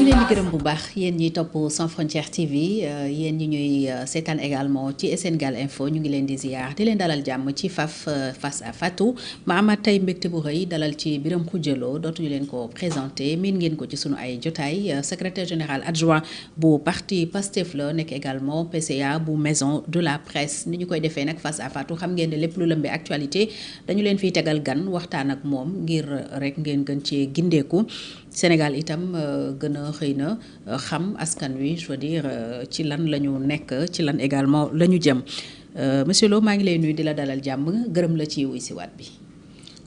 ngi leen di gërëm bu baax yéen ñi topp Sans Frontières TV yéen ñi ñuy seetaan également ci Sénégal Info ñu ngi leen di ziar di leen dalal jàmm ci face à Fatou ma amaat tey mbégte bu rëy dalal ci Birame Khoudia Lo dootuñu leen ko présenté miin ngeen ko ci sunu ay jotaay secrétaire général adjoint bu parti Pastef la nekk également PCA bu maison de la presse ni ñu koy defee nag face à Fatou xam ngeen ne lépp lu lëmbee actualité dañu leen fiy tegal gan waxtaan ak moom ngir rek ngeen gën cee gindeeku Sénégal itam gën a xëy na xam askan wi je veux dire ci lan la ñu nekk ci lan également la ñu jëm monsieur Lo maa ngi lay nuyu di la dalal jàmm gërëm la ci wuy si waat bi.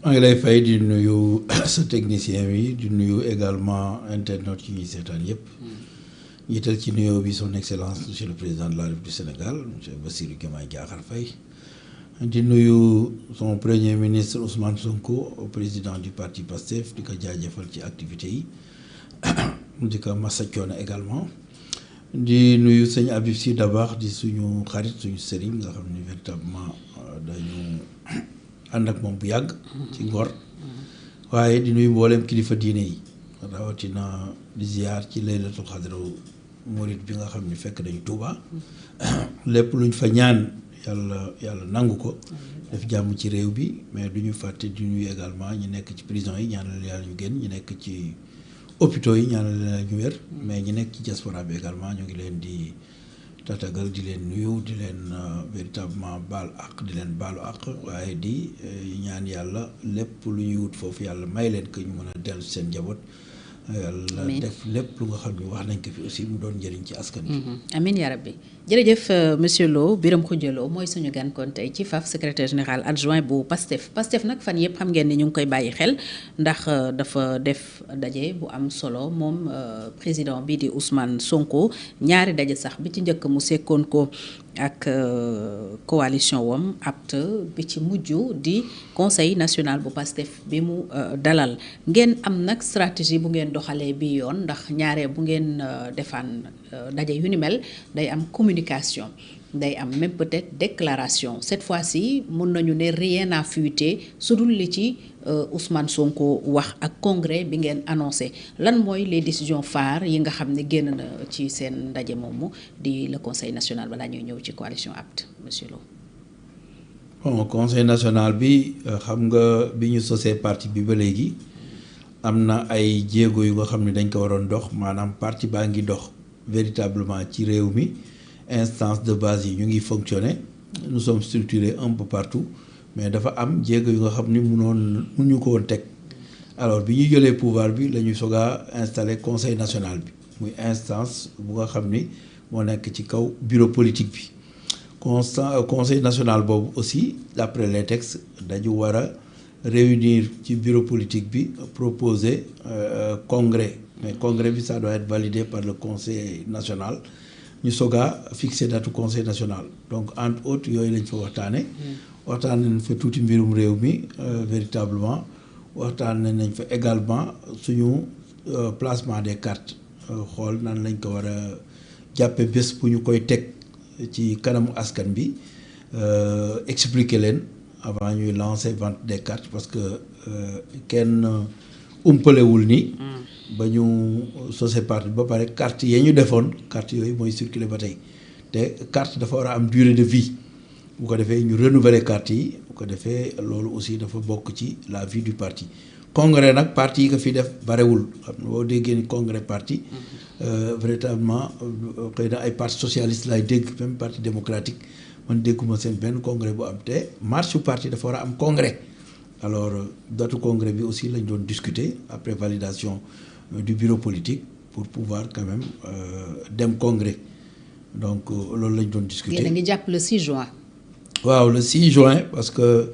maa ngi lay fay di nuyu sa technicien bi di nuyu également internet yi ñuy seetaan yëpp. jiital ci nuyoo bi son excellence monsieur le président de la République du Sénégal monsieur Bassirou Diomaye Diakhar Faye. di nuyu son premier ministre Ousmane Sonko président du parti Pastef di ko jaajëfal ci activités yi di ko massa coono également di nuyu sëñ Habib Sy Dabakh di suñu xarit suñu sëriñ nga xam ni véritablement dañu ànd ak moom bu yàgg ci ngor waaye di nuyu mboolem kilifa diine yi rawatina di ziar ci laylatul xadru murid bi nga xam ni fekk dañu Tuuba lépp luñ fa ñaan yàlla nangu ko def jàmm ci réew bi mais du ñu fàtte di nuyu également ñu nekk ci prison yi ñaanal yàlla ñu génn ñu nekk ci hôpitaux yi ñaanal yàlla ñu wér mais ñu nekk ci diaspora bi également ñu ngi leen di tatagal di leen nuyu di leen véritablement baal àq di leen baalu àq waaye di ñaan yàlla lépp lu ñuy wut foofu yàlla may leen que ñu mën a dellu seen njaboot yàlla def lépp lu nga xam ne wax nañ ko fi aussi mu doon njëriñ ci askan wi. amiin yaa rabbi jërëjëf monsieur Lo Birame Khoudia Lo mooy suñu gan kon tey ci FAF secrétaire général adjoint bu Pastef nag fan yëpp xam ngeen ni ñu ngi koy bàyyi xel ndax dafa def daje bu am solo moom président bi di Ousmane Sonko ñaari daje sax bi ci njëkk mu sekkoon ko ak coalition wam APT bi ci mujj di conseil national bu Pastef bi mu dalal ngeen am nag stratégie bu ngeen doxalee bi yoon ndax ñaare bu ngeen defaan daje yu ni mel day am communication day am même peut-être déclaration cette fois-ci mun nañu ne rien n'a fuité su dul li ci Ousmane Sonko wax ak congrès bi ngeen annoncé lan mooy les décisions phares yi nga xam ne génn na ci seen ndaje moomu di le conseil national balaa ñuy ñëw ci coalition APT monsieur Lo. bon conseil national bi xam nga bi ñu sosee parti bi ba léegi am na ay jéego yu nga xam ne dañ ko waroon dox maanaam parti baa ngi dox véritablement ci réew mi instance de base yi ñu ngi fonctionner nous sommes structurés un peu partout mais dafa am jéego yu nga xam ni mënuñu ko woon teg alors bi ñu jëlee pouvoir bi la ñu soog a installé conseil national bi muy instance bu nga xam ni moo nekk ci kaw bureau politique bi conseil national boobu aussi d'après les textes dañu war a réunir ci bureau politique bi proposer congrès mais congrès bi ça doit être validé par le conseil national ñu soog a fixé date conseil national donc entre autres yooyu lañ fa waxtaane waxtaan nañ fa tuuti mbirum réew mi véritablement waxtaan nañ fa également suñu placement des cartes xool nan lañ ko war a jàppe bés bu ñu koy teg ci kanamu askan bi expliquer leen avant ñuy lancer vente des cartes parce que kenn umpalewul ni ba ñu sosé parti ba pare carte yee ñu defoon carte yooyu mooy circuler ba tey te carte dafa war a am durée de vie bu ko defee ñu renouveler carte yi bu ko defee loolu aussi dafa bokk ci la vie du parti congrès nag parti yi ko fi def barewul xam nga boo déggee ni congrès parti véritablement xëy na ay parti socialiste lay dégg même parti démocratique man dégguma seen benn congrès bu am te marche parti dafa war a am congrès alors datu congrès bi aussi lañ doon discuter après validation du bureau politique pour pouvoir quand même dem congrès donc loolu lañ doon discuter. yéen a ngi jàpp le 6 juin. waaw le 6 juin parce que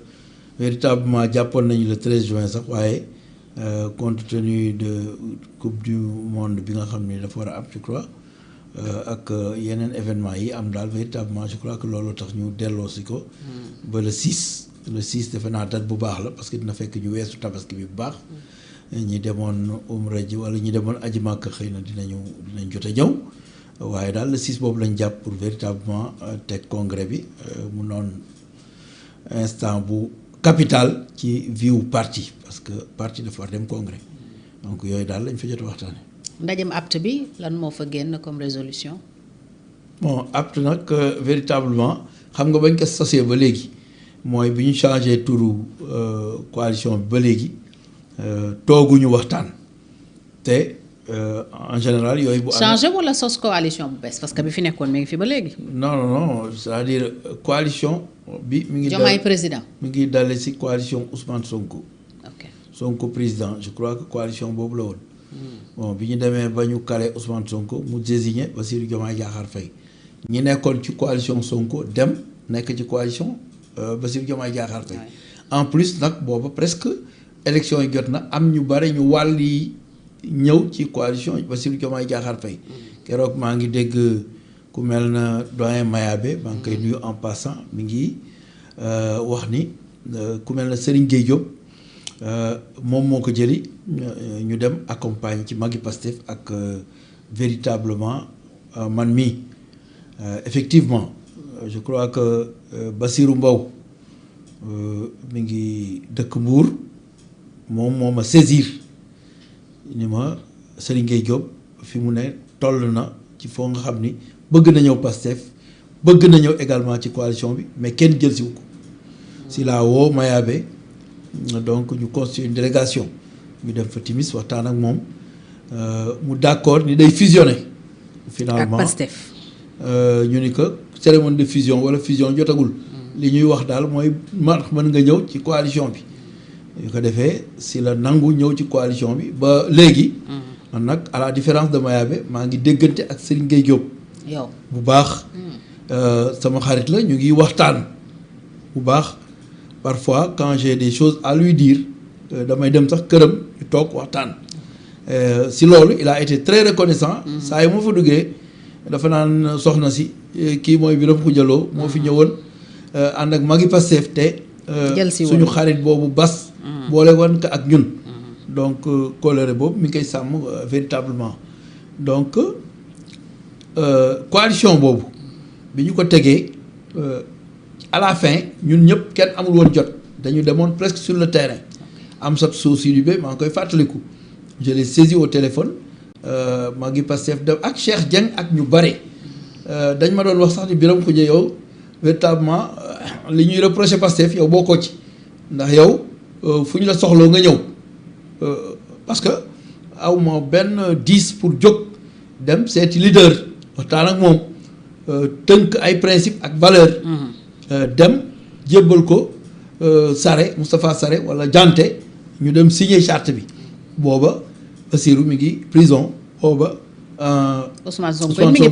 véritablement jàppoon nañu le 13 juin sax waaye compte tenu de coupe du monde bi nga xam ne dafa war a am je crois ak yeneen événement yi am daal véritablement je crois que loolu tax ñu delloosi ko. ba le 6. le 6 defe naa date bu baax la parce que dina fekk ñu weesu tabaski bi bu baax ñi demoon umra ji wala ñi demoon aji màkk xëy na dinañ jot a ñëw waaye daal le 6 boobu lañ jàpp pour véritablement teg congrès bi mu noon instant bu capital ci vie wu parti parce que parti dafa war dem congrès donc yooyu daal lañ fa jot a waxtaane. ndajem apte bi lan moo fa génn comme résolution. bon apte nag véritablement xam nga bañ ko sosee ba léegi mooy bi ñu changé turu coalition bi ba léegi tooguñu waxtaan te en général yooyu. bu changé wala sos coalition bu bees parce que bi fi nekkoon mi ngi fi ba léegi. non c'est-à-dire coalition bi. mi ngi Diomaye président. mi ngi dale ci coalition Ousmane Sonko. ok Sonko président je crois que coalition boobu la woon. bon bi ñu demee ba ñu kale Ousmane Sonko mu désigné Bassirou Diomaye Diakhar Faye ñi nekkoon ci coalition Sonko dem nekk ci coalition Bassirou Diomaye Diakhar Faye en plus nag booba presque élection yi jot na am ñu bare ñu wàll yi ñëw ci coalition Bassirou Diomaye Diakhar Faye keroog maa ngi dégg ku mel na doyen Mayabe maa ngi koy nuyu en passant mi ngi wax ni ku mel na Serigne Gueye Diop moom moo ko jëli ñu dem accompagne ci magi Pastef ak véritablement man mii effectivement je crois que Bassirou Mbow mi ngi dëkk Mbour moom moo ma saisir ni ma Serigne Gueye Diop fi mu ne toll na ci foo nga xam ni bëgg na ñëw Pastef bëgg na ñëw également ci coalition bi mais kenn jël siwu ko si la woo Mayabe donc ñu constitué une délégation ñu dem fa timis waxtaan ak moom mu d'accord ni day fusionner finalement ak Pastef ñu ni que cérémonie de fusion wala fusion jotagul li ñuy wax daal mooy mën nga ñëw ci coalition bi yu ko defee si la nangu ñëw ci coalition bi ba léegi man nag à la différence de Mayabe maa ngi déggante ak Serigne Gueye Diop yow bu baax sama xarit la ñu ngi waxtaan bu baax parfois quand j'ai des choses à lui dire damay dem sax këram ñu toog waxtaan si loolu il a été très reconnaissant saa yu ma fa duggee dafa naan soxna si kii mooy Birame Khoudia Lo moo fi ñëwoon ànd ak magi Pastef te suñu xarit boobu bas boole woon ko ak ñun donc colère boobu mi ngi koy sàmm véritablement donc coalition boobu bi ñu ko tegee à la fin ñun ñëpp kenn amul woon jot dañu demoon presque sur le terrain am sat souci du bé maa ngi koy fàttaliku je l'ai saisi au téléphone maa ngi Pastef dem ak Cheikh Dieng ak ñu bare dañ ma doon wax sax ni Birame Khoudia yow véritablement li ñuy reproché Pastef yow bokkoo ci ndax yow fu ñu la soxloo nga ñëw parce que aw ma benn 10 pour jóg dem seeti leader waxtaan ak moom tënk ay principe ak valeur dem jébbal ko Sare Moustapha Sare wala Dianté ñu dem signer charte bi booba Bassirou mi ngi prison booba Ousmane Sonko mi ngi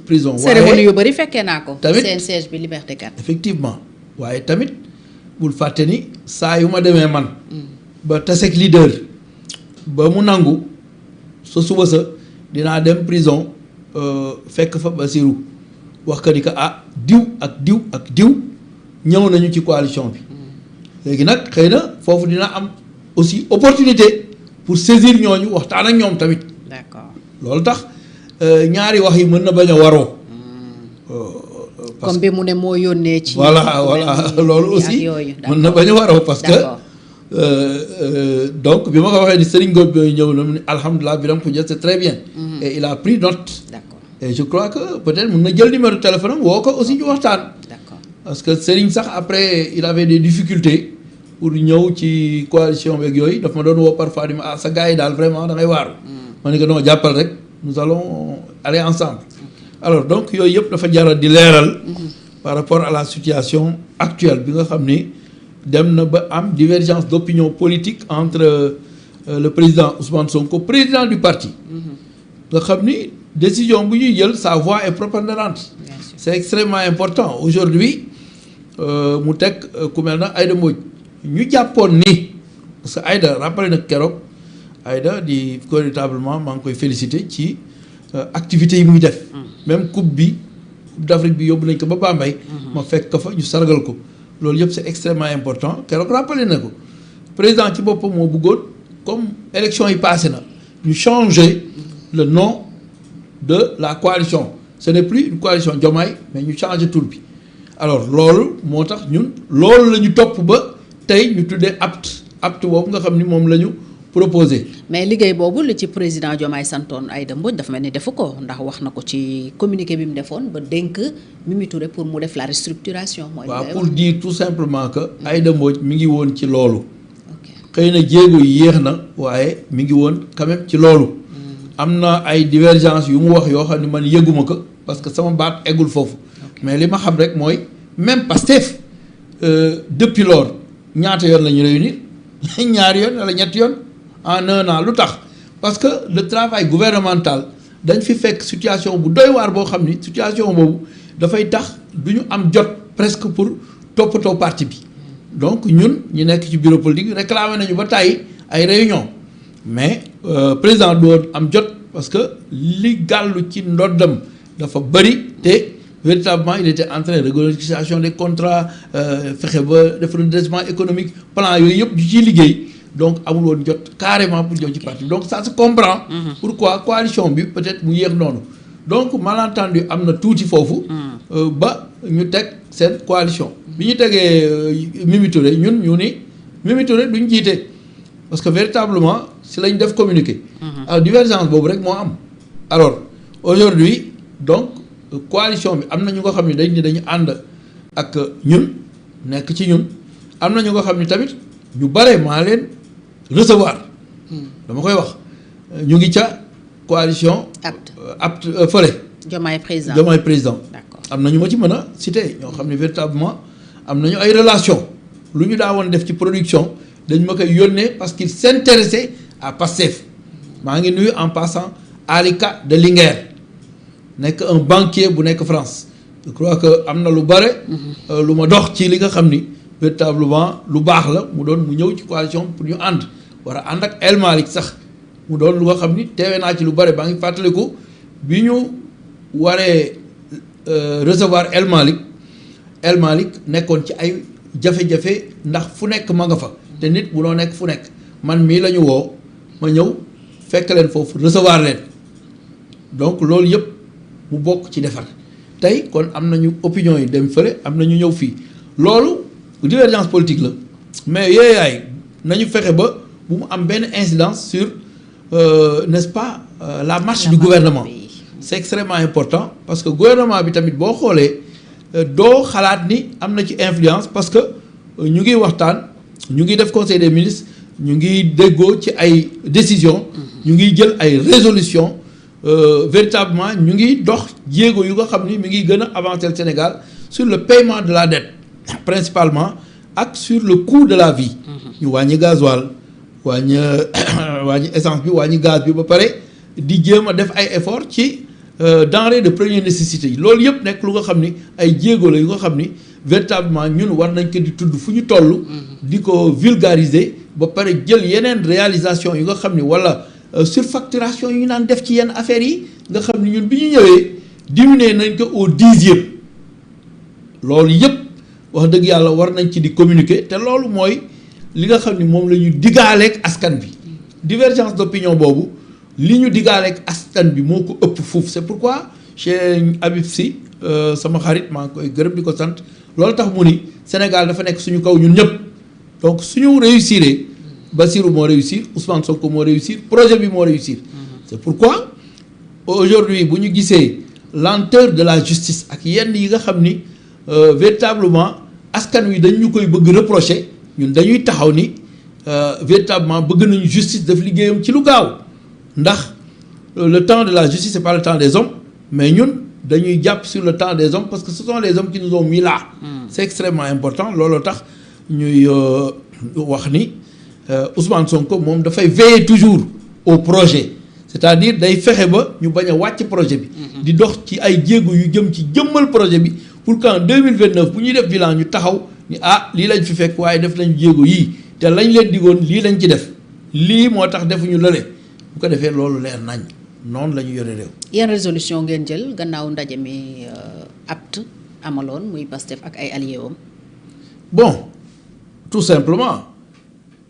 prison cérémonie yu bëri fekkee naa ko tamit seen siège bi Liberté 4 effectivement waaye tamit bul fàtte ni saa yu ma demee man ba taseeg leader ba mu nangu sa suba sa dinaa dem prison fekk fa Bassirou wax ka ni que diw ak diw ak diw ñëw nañu ci coalition bi léegi nag xëy na foofu dina am aussi opportunité pour saisir ñooñu waxtaan ak ñoom tamit. d'accord loolu tax ñaari wax yi mën na bañ a waroo. comme bi mu ne moo yónnee ci. voilà loolu aussi mën na bañ a waroo parce que donc bi ma ko waxee ni Serigne Ngom bi ñëw na mu ne alhamdulilah Birame Khoudia c'est très bien. et il a pris note. d'accord et je crois que peut-être mën na jël numéro de téléphone am woo ko aussi ñu waxtaan. d'accord parce que Serigne sax après il avait des difficultés pour ñëw ci coalition beeg yooyu daf ma doon woo parfois di ma sa gars yi daal vraiment da ngay waaru. ma ne ko non jàppal rek nous allons aller ensemble. alors donc yooyu yëpp dafa jaral di leeral. par rapport à la situation actuelle bi nga xam ni dem na ba am divergence d'opinion politique entre le président Ousmane Sonko président du parti. nga xam ni décision bu ñuy jël sa voix est prépondérante. c'est extrêmement important aujourd'hui mu teg ku mel na Aïda Mbodj ñu jàppoon ni parce que Aïda rappelé na keroog Aïda di véritablement maa ngi koy féliciter ci activités yi muy def. même coupe d'Afrique bi yóbbu nañ ko ba Bambey. ma fekk ko fa ñu sargal ko loolu yëpp c'est extrêmement important keroog rappelé na ko président ci boppam moo bëggoon comme élection yi passé na ñu changer le nom de la coalition ce n'est plus une coalition Diomaye mais ñu changer tur bi alors loolu moo tax ñun loolu la ñu topp ba tey ñu tuddee apte boobu nga xam ni moom la ñu proposé. mais liggéey boobu li ci président Diomaye santoon Aïda Mbodj dafa mel ni defu ko ndax wax na ko ci communiqué bi mu defoon ba dénk Mimi Touré pour mu def la restructuration. mooy waaw pour dire tout simplement que Aïda Mbodj mi ngi woon ci loolu. xëy na jéego yi yéex na waaye mi ngi woon quand même ci loolu. am na ay divergence yu mu wax yoo xam ne man yëguma ko parce que sama baat eggul foofu. mais li ma xam rek mooy même Pastef depuis lors ñaata yoon la ñu réunir ñaari yoon wala ñetti yoon en un an lu tax parce que le travail gouvernemental dañ fi fekk situation bu doy waar boo xam ni situation boobu dafay tax du ñu am jot presque pour toppatoo parti bi donc ñun ñu nekk ci bureau politique réclamé nañu ba tàyyi ay réunion mais président doon am jot parce que li gàllu ci ndoddam dafa bëri te véritablement il était en train de renégociation des contrats fexe ba def redressement économique plan yooyu yëpp du ciy liggéey donc amul woon jot carrément pour jëm ci parti donc ça se comprend. Pourquoi coalition bi peut-être mu yéex noonu donc malentendu am na tuuti foofu. ba ñu teg seen coalition. bi ñu tegee Mimi Touré ñun ñu ni Mimi Touré duñ jiite parce que véritablement si lañ def communiqué. alors divergence boobu rek moo am. alors aujourd'hui donc coalition bi am na ñu nga xam ne dañu ànd ak ñun nekk ci ñun am na ñu nga xam ne tamit ñu bare maa leen recevoir. dama koy wax ñu ngi ca coalition. apte fële. Diomaye président Diomaye président. d'accord am na ñu ma ci mën a citer ñoo xam ne véritablement am nañu ay relation lu ñu daa woon def ci production dañ ma koy yónnee parce qu'il s'intéressait à Pastef maa ngi nuyu en passant Alika de Linguère nekk un banquier bu nekk France je crois que am na lu bare. lu ma dox ci li nga xam ni véritablement lu baax la mu doon mu ñëw ci coalition pour ñu ànd war a ànd ak El Malick sax mu doon lu nga xam ni teewee naa ci lu bare baa ngi fàttaliku bi ñu waree recevoir El Malick nekkoon ci ay jafe-jafe ndax fu nekk ma nga fa te nit bu noo nekk fu nekk man mii la ñu woo ma ñëw fekk leen foofu recevoir leen donc loolu yëpp mu bokk ci defar tey kon am nañu opinion yi dem fële am na ñu ñëw fii loolu divergence politique la mais yooyaay nañu fexe ba bu mu am benn incidence sur n'est-ce pas la marche du gouvernement. C'est extrêmement important parce que gouvernement bi tamit boo xoolee doo xalaat ni am na ci influence parce que ñu ngi waxtaan ñu ngi def conseil des ministres ñu ngi déggoo ci ay décisions. ñu ngi jël ay résolutions véritablement ñu ngi dox jéego yu nga xam ni mi ngi gën a avancer le Sénégal sur le paiement de la dette principalement ak sur le coût de la vie. ñu wàññi gasoil wàññi essence bi wàññi gaz bi ba pare di jéem a def ay efforts ci. denrées de première nécessité yi loolu yëpp nekk lu nga xam ni ay jéego la yu nga xam ni véritablement ñun war nañ ko di tudd fu ñu toll. di ko vulgariser ba pare jël yeneen réalisation yu nga xam ni wala surfacturation yu ñu naan def ci yenn affaires yi nga xam ni ñun bi ñu ñëwee diminuer nañ ko au 10e loolu yëpp wax dëgg yàlla war nañ ci di communiquer te loolu mooy li nga xam ni moom la ñu diggaaleeg askan bi divergence d'opinion boobu. li ñu diggaaleeg askan bi moo ko ëpp fuuf c'est pourquoi chez Habib Sy sama xarit maa ngi koy gërëm di ko sant loolu tax mu ni Sénégal dafa nekk suñu kaw ñun ñëpp donc suñu réussir Bassirou moo réussir Ousmane Sonko moo réussir projet bi moo réussir c'est pourquoi aujourd'hui bu ñu gisee lenteur de la justice ak yenn yi nga xam ni véritablement askan wi dañ ñu koy bëgg reprocher ñun dañuy taxaw ni véritablement bëgg nañu justice def liggéeyam ci lu gaaw ndax le temps de la justice c'est pas le temps des hommes mais ñun dañuy jàpp sur le temps des hommes parce que ce sont les hommes qui nous ont mis là. C'est extrêmement important looloo tax ñuy wax ni Ousmane Sonko moom dafay veiller toujours au projet c'est-à-dire day fexe ba ñu bañ a wàcc projet bi. di dox ci ay jéego yu jëm ci jëmmal projet bi pour qu'en 2029 bu ñuy def bilan ñu taxaw ni lii lañ fi fekk waaye def nañ jéego yii te lañ leen digoon lii lañ ci def lii moo tax defuñu lële. bu ko defee loolu leer nañ noonu la ñu yore réew. yan résolution ngeen jël gannaaw ndaje mi apte amaloon muy Pastef ak ay alliés am. bon tout simplement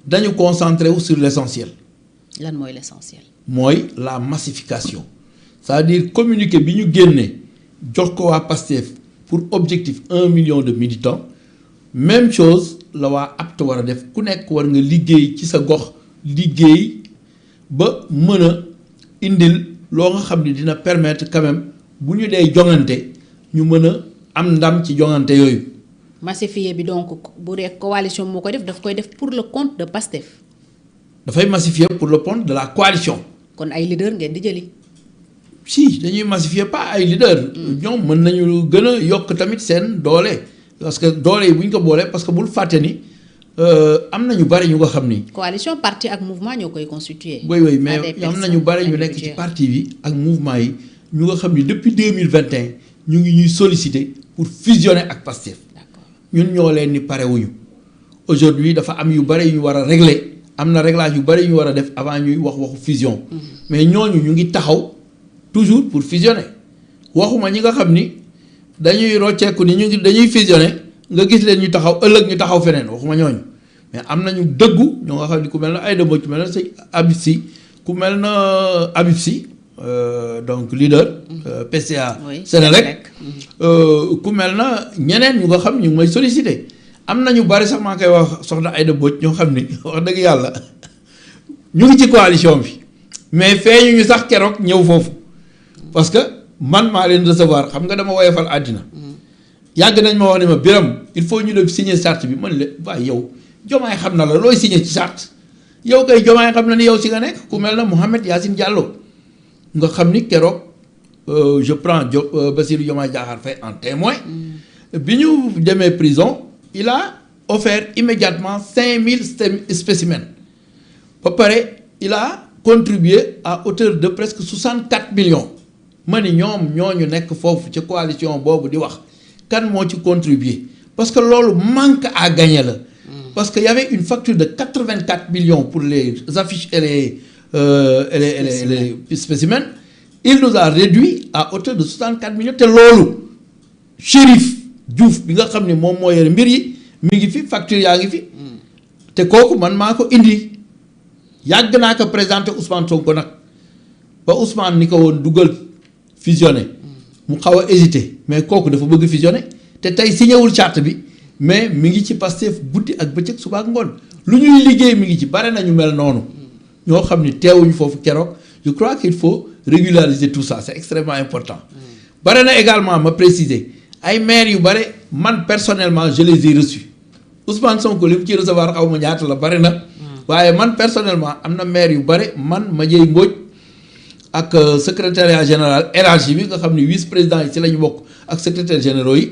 dañu concentré wu sur l'essentiel. lan mooy l'essentiel. mooy la massification c'est-à-dire communiqué bi ñu génnee jox ko waa Pastef pour objectif 1 million de militants même chose la waa apte war a def ku nekk war nga liggéey ci sa gox liggéey ba mën a indil loo nga xam ni dina permettre quand même bu ñu dee jongante ñu mën a am ndam ci jongante yooyu. massifier bi donc bu dee coalition moo koy def daf koy def pour le compte de Pastef. dafay massifier pour le compte de la coalition. kon ay leader ngeen di jëli. si dañuy massifier pas ay leader. ñoom mën nañu gën a yokk tamit seen doole. parce que doole yi bu ñu ko boolee parce que bul fàtte ni am na ñu bari ñu nga xam ni. coalition parti ak mouvement ñoo koy constituer. oui mais am na ñu bari ñu nekk ci parti bi ak mouvement yi ñu nga xam ni depuis 2021 ñu ngi ñuy solliciter pour fusionner ak Pastef. ñun ñoo leen ni parewuñu aujourd'hui dafa am yu bari yu ñu war a régler am na réglage yu bari yu ñu war a def avant ñuy wax waxu fusion. mais ñooñu ñu ngi taxaw toujours pour fusionner waxuma ñi nga xam ni dañuy rocceeku ni ñu ngi dañuy fusionner nga gis leen ñu taxaw ëllëg ñu taxaw feneen waxuma ñooñu mais am nañu dëggu ñoo nga xam ni ku mel na Aïda Mbodj ku mel na sëñ Habib Sy ku mel na Habib Sy donc leader PCA Sénélec ku mel na ñeneen ñu nga xam ñu ngi may sollicité am na ñu bari sax maa koy wax soxna Aïda Mbodj ñoo xam ni wax dëgg yàlla ñu ngi ci coalition bi mais feeñu ñu sax keroog ñëw foofu parce que man maa leen recevoir xam nga dama woyofal àddina yàgg nañ ma wax ne ma Biram il faut ñu dem signer charte bi man la waaye yow Jomaay xam na la looy signer ci charte yow kay Jomaay xam na ni yow si nga nekk ku mel na Mouhamed Yacine Diallo nga xam ni keroog je prends Bassirou Diomaye Diakhar Faye en témoin bi ñu demee prison il a offert immédiatement 5000 spécimens ba pare il a contribué à hauteur de presque 64 millions ma ni ñoom ñooñu nekk foofu ci coalition boobu di wax kan moo ci contribuer parce que loolu manque à gagner la parce que y avait une facture de 84 millions pour les affiches et les spécimens il nous a réduit à hauteur de 64 millions te loolu Chérif Diouf bi nga xam ne moom moo yore mbir yi mi ngi fi facture yaa ngi fi te kooku man maa ko indi yàgg naa ko présenté Ousmane Sonko nag ba Ousmane ni ko woon dugal fusionné mu xaw a hésité mais kooku dafa bëgg fusionné te tey signéwul charte bi mais mi ngi ci Pastef guddi ak bëccëg suba ak ngoon lu ñuy liggéey mi ngi ci bare nañu mel noonu ñoo xam ni teewuñu foofu keroog je crois qu'il faut régulariser tout ça c'est extrêmement important bare na également ma préciser ay maires yu bare man personnellement je les ai reçus Ousmane Sonko li mu ci recevoir xaw ma ñaata la bare na waaye man personnellement am na maire yu bare man Madieye Mbodj ak secrétariat général élargi bi nga xam ni vice président yi ci la ñu bokk ak secrétaire généraux yi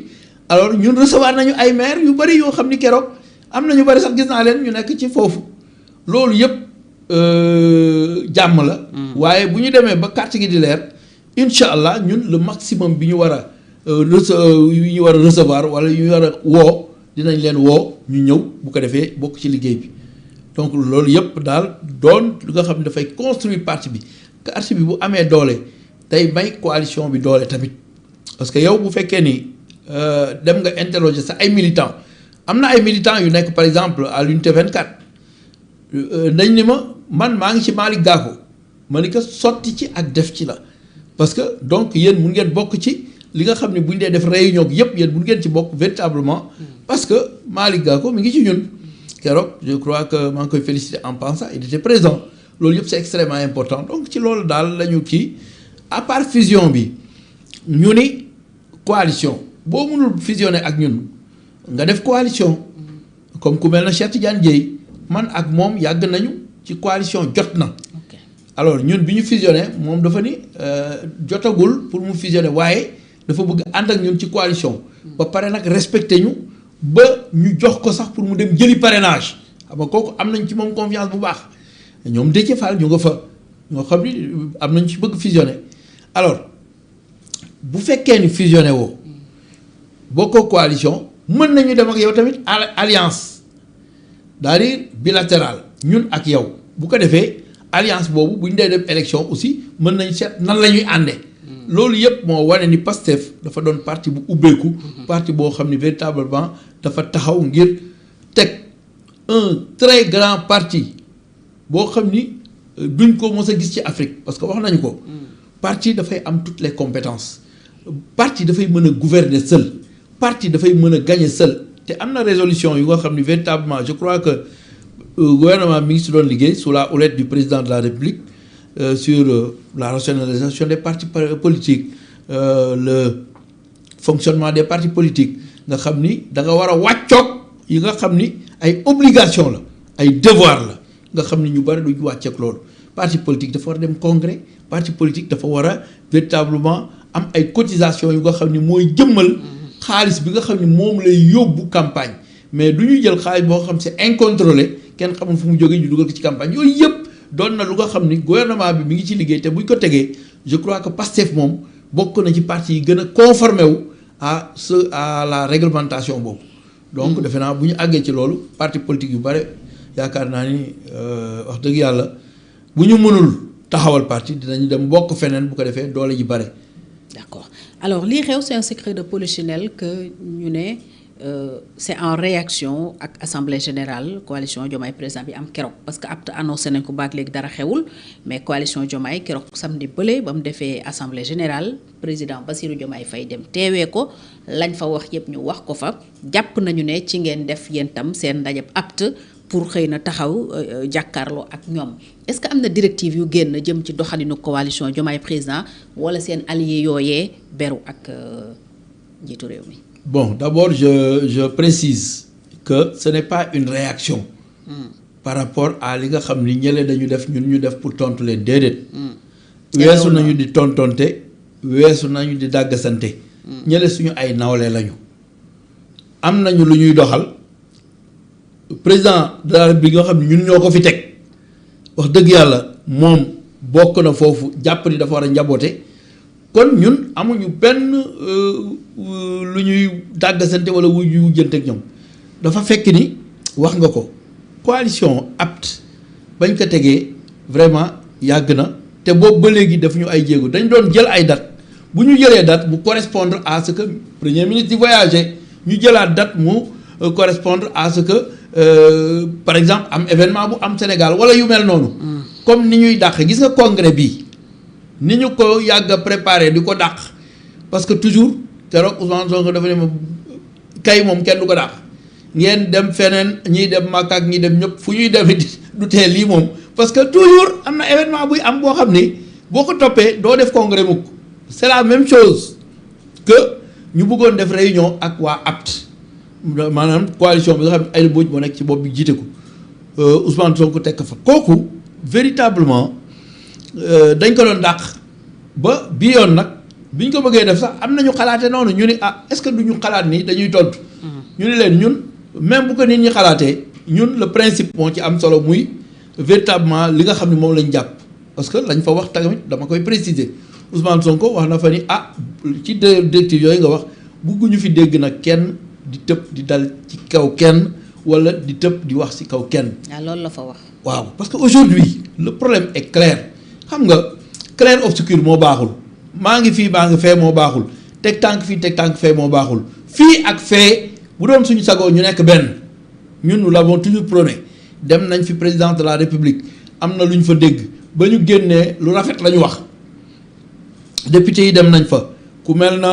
alors ñun recevoir nañu ay maire yu bari yoo xam ni keroog am na ñu bari sax gis naa leen ñu nekk ci foofu loolu yëpp jàmm la. waaye bu ñu demee ba carte gi di leer incha allah ñun le maximum bi ñu war a recevoir wala yu ñu war a woo dinañ leen woo ñu ñëw bu ko defee bokk ci liggéey bi donc loolu yëpp daal doon lu nga xam ne dafay construire parti bi parti bi bu amee doole day may coalition bi doole tamit parce que yow bu fekkee ni dem nga interroger sa ay militants am na ay militants yu nekk par exemple à l'unité 24 dañ ni man maa ngi ci Malick Gakou ma ni ko sotti ci ak def ci la parce que donc yéen mun ngeen bokk ci li nga xam ne bu ñu dee def réunion bi yëpp yéen mun ngeen ci bokk véritablement parce que Malick Gakou mi ngi ci ñun keroog je crois que maa ngi koy féliciter en pensant il était présent loolu yëpp c'est extrêmement important donc ci loolu daal la ñu kii à part fusion bi ñu ni coalition boo mënul fusionner ak ñun nga def coalition comme ku mel na Cheikh Tidiane Dièye man ak moom yàgg nañu ci coalition jot na alors ñun bi ñu fusionné moom dafa ni jotagul pour mu fusionner waaye dafa bëgg ànd ak ñun ci coalition ba pare nag respecté ñu ba ñu jox ko sax pour mu dem jëli parrainage xam nga kooku am nañ ci moom confiance bu baax ñoom Déthié Fall ñu nga fa ñoo xam ni am nañ ci bëgg fusionner alors bu fekkee ni fusionné woo bokkoo coalition mën nañu dem ak yow tamit alliance c'est-à-dire bilatéral ñun ak yow bu ko defee alliance boobu bu ñu dee dem élection aussi mën nañ seet nan la ñuy àndee loolu yëpp moo wane ni Pastef dafa doon parti bu ubbeeku parti boo xam ni véritablement dafa taxaw ngir teg un très grand parti boo xam ni duñ ko mos a gis ci Afrique parce que wax nañu ko parti dafay am toutes les compétences parti dafay mën a gouverner seul parti dafay mën a gagner seul te am na résolution yu nga xam ni véritablement je crois que gouvernement mi ngi si doon liggéey sous la houlette du président de la République sur la rationalisation des partis politiques le fonctionnement des partis politiques nga xam ni da nga war a wàccoog yi nga xam ni ay obligation la ay devoir la nga xam ni ñu bari duñ wàcceeg loolu parti politique dafa war a dem congrès parti politique dafa war a véritablement am ay cotisation yu nga xam ni mooy jëmmal xaalis bi nga xam ni moom lay yóbbu campagne mais du ñu jël xaalis boo xam c'est incontrôlé kenn xamul fu mu jógee ñu dugal ko ci campagne yooyu yëpp doon na lu nga xam ni gouvernement bi mi ngi ci liggéey te buñ ko tegee je crois que Pastef moom bokk na ci parti yi gën a conformé wu à la réglementation boobu donc defe naa bu ñu àggee ci loolu parti politique yu bare yaakaar naa ni wax dëgg yàlla bu ñu mënul taxawal parti dinañu dem bokk feneen bu ko defee doole ji bare. D'accord alors lii xew c'est un secret de polichinelle que ñu ne c'est en réaction ak assemblée générale coalition Diomaye président bi am keroog parce que apte annoncé nañ ko baag léegi dara xewul mais coalition Diomaye keroog samedi bële ba mu defee assemblée générale président Bassirou Diomaye Faye dem teewee ko lañ fa wax yëpp ñu wax ko fa jàpp nañu ne ci ngeen def yéen tam seen ndajeb apte pour xëy na taxaw jàkkaarloo ak ñoom est-ce que am na directive yu génn jëm ci doxalinu coalition Diomaye président wala seen allié yooyee beru ak njiitu réew mi. Bon, d'abord, je précise que ce n'est pas une réaction par rapport à li nga xam ni ñële dañu def ñun ñu def pour tontu leen déedéet. weesu nañu di tontonte weesu nañu di dàggasante. ñële suñu ay nawle lañu. am nañu lu ñuy doxal président de la République nga xam ne ñun ñoo ko fi teg wax dëgg yàlla moom bokk na foofu jàpp ni dafa war a njaboote. kon ñun amuñu benn lu ñuy dàggasante wala wuñuy wujjante ak ñoom dafa fekk ni wax nga ko coalition apte bañ ko tegee vraiment yàgg na te boobu ba léegi daf ñu ay jéego dañ doon jël ay date bu ñu jëlee date mu correspondre à ce que premier ministre di voyager ñu jëlaat date mu correspondre à ce que par exemple am événement bu am Sénégal wala yu mel noonu comme ni ñuy dàq gis nga congrès bi ni ñu ko yàgg a préparé di ko dàq parce que toujours keroog Ousmane Sonko dafa ne ma kay moom kenn du ko dàq ngeen dem feneen ñiy dem Makka ak ñi dem ñëpp fu ñuy dem du tee lii moom parce que toujours am na événement buy am boo xam ni boo ko toppee doo def congrès mukk c'est la même chose que ñu bëggoon def réunion ak waa APT maanaam coalition bi nga xam ne ay Mbodj moo nekk ci bopp bi jiite ko Ousmane Sonko tekk fa kooku véritablement dañ ko doon dàq ba bii yoon nag bi ñu ko bëggee def sax am nañu xalaate noonu ñu ni est-ce que du ñu xalaat ni dañuy tontu. ñu ni leen ñun même bu ko nit ñi xalaatee ñun le principe moo ci am solo muy véritablement li nga xam ne moom lañ jàpp parce que lañ fa wax tamit dama koy préciser Ousmane Sonko wax na fa ni ci directive yooyu nga wax bugguñu fi dégg nag kenn di tëb di dal ci kaw kenn wala di tëb di wax ci kaw kenn. loolu la fa wax. waaw parce que aujourd'hui le problème est clair. xam nga clair obscur moo baaxul maa ngi fii maa ngi fee moo baaxul teg tànk fii teg tànk fee moo baaxul fii ak fee bu doon suñu sagoo ñu nekk benn ñun nous l'avons toujours prôné dem nañ fi président de la République am na lu ñu fa dégg ba ñu génnee lu rafet la ñu wax député yi dem nañ fa ku mel na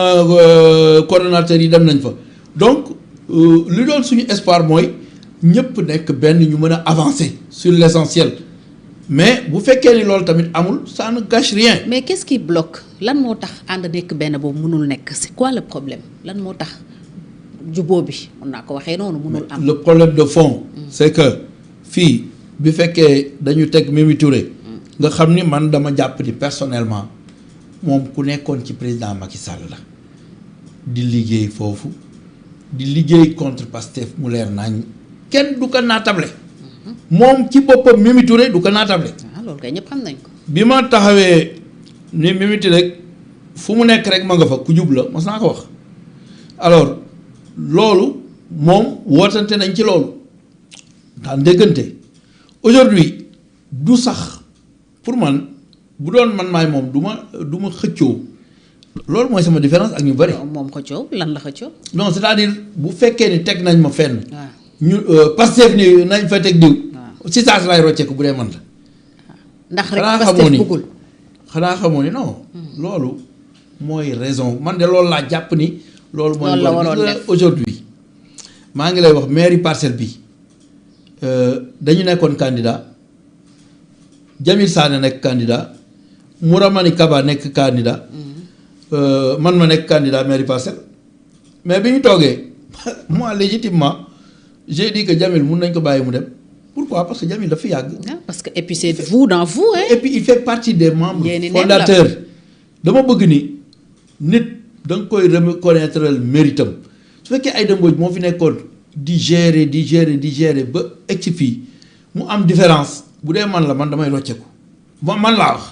coordonnateurs yi dem nañ fa donc li doon suñu espoir mooy ñëpp nekk benn ñu mën a avancer sur l'essentiel mais bu fekkee ni loolu tamit amul ça ne gâche rien. mais qu'est-ce qui bloque lan moo tax ànd nekk benn boobu mënul nekk c'est quoi le problème lan moo tax jubóo bi mën naa ko waxee noonu mënul am. le problème de fond. c'est que fii bi fekkee dañu teg Mimi Touré. nga xam ni man dama jàpp ni personnellement moom ku nekkoon ci président Macky Sall la di liggéey foofu di liggéey contre Pastef mu leer nañ kenn du ko naatable. moom ci boppam Mimi Touré du ko naatable. loolu kay ñëpp xam nañ ko. bi ma taxawee ni Mimi Touré rek fu mu nekk rek ma nga fa ku jub la mos naa ko wax alors loolu moom wootante nañ ci loolu daan déggante aujourd'hui du sax pour man bu doon man maay moom du ma xëccoo loolu mooy sama différence ak ñu bari. moom xëccoo lan la xëccoo. non c'est-à-dire bu fekkee ni teg nañ ma fenn. ñu Pastef ni nañ fa teg diw. si saa si laay rocceeku bu dee man la. ndax rek Pastef bëggul xanaa xamoo ni non. loolu mooy raison man de loolu laa jàpp ni. loolu mooy la waroon def aujourd'hui maa ngi lay wax mairie Parcelles bi dañu nekkoon candidat Jamil Sané nekk candidat Mouramani Kaba nekk candidat man ma nekk candidat mairie Parcelles mais bi ñu toogee moi légitimement j'ai dit que Jamil mun nañ ko bàyyi mu dem pourquoi parce que Jamil dafa yàgg. parce que et puis c'est vous dans vous hein. et puis il fait partie des membres fondateurs dama bëgg ni nit da nga koy reconnaître méritam su fekkee Aïda Mbodj moo fi nekkoon di gérer ba egg ci fii mu am différence bu dee man la man damay rocceeku man laa wax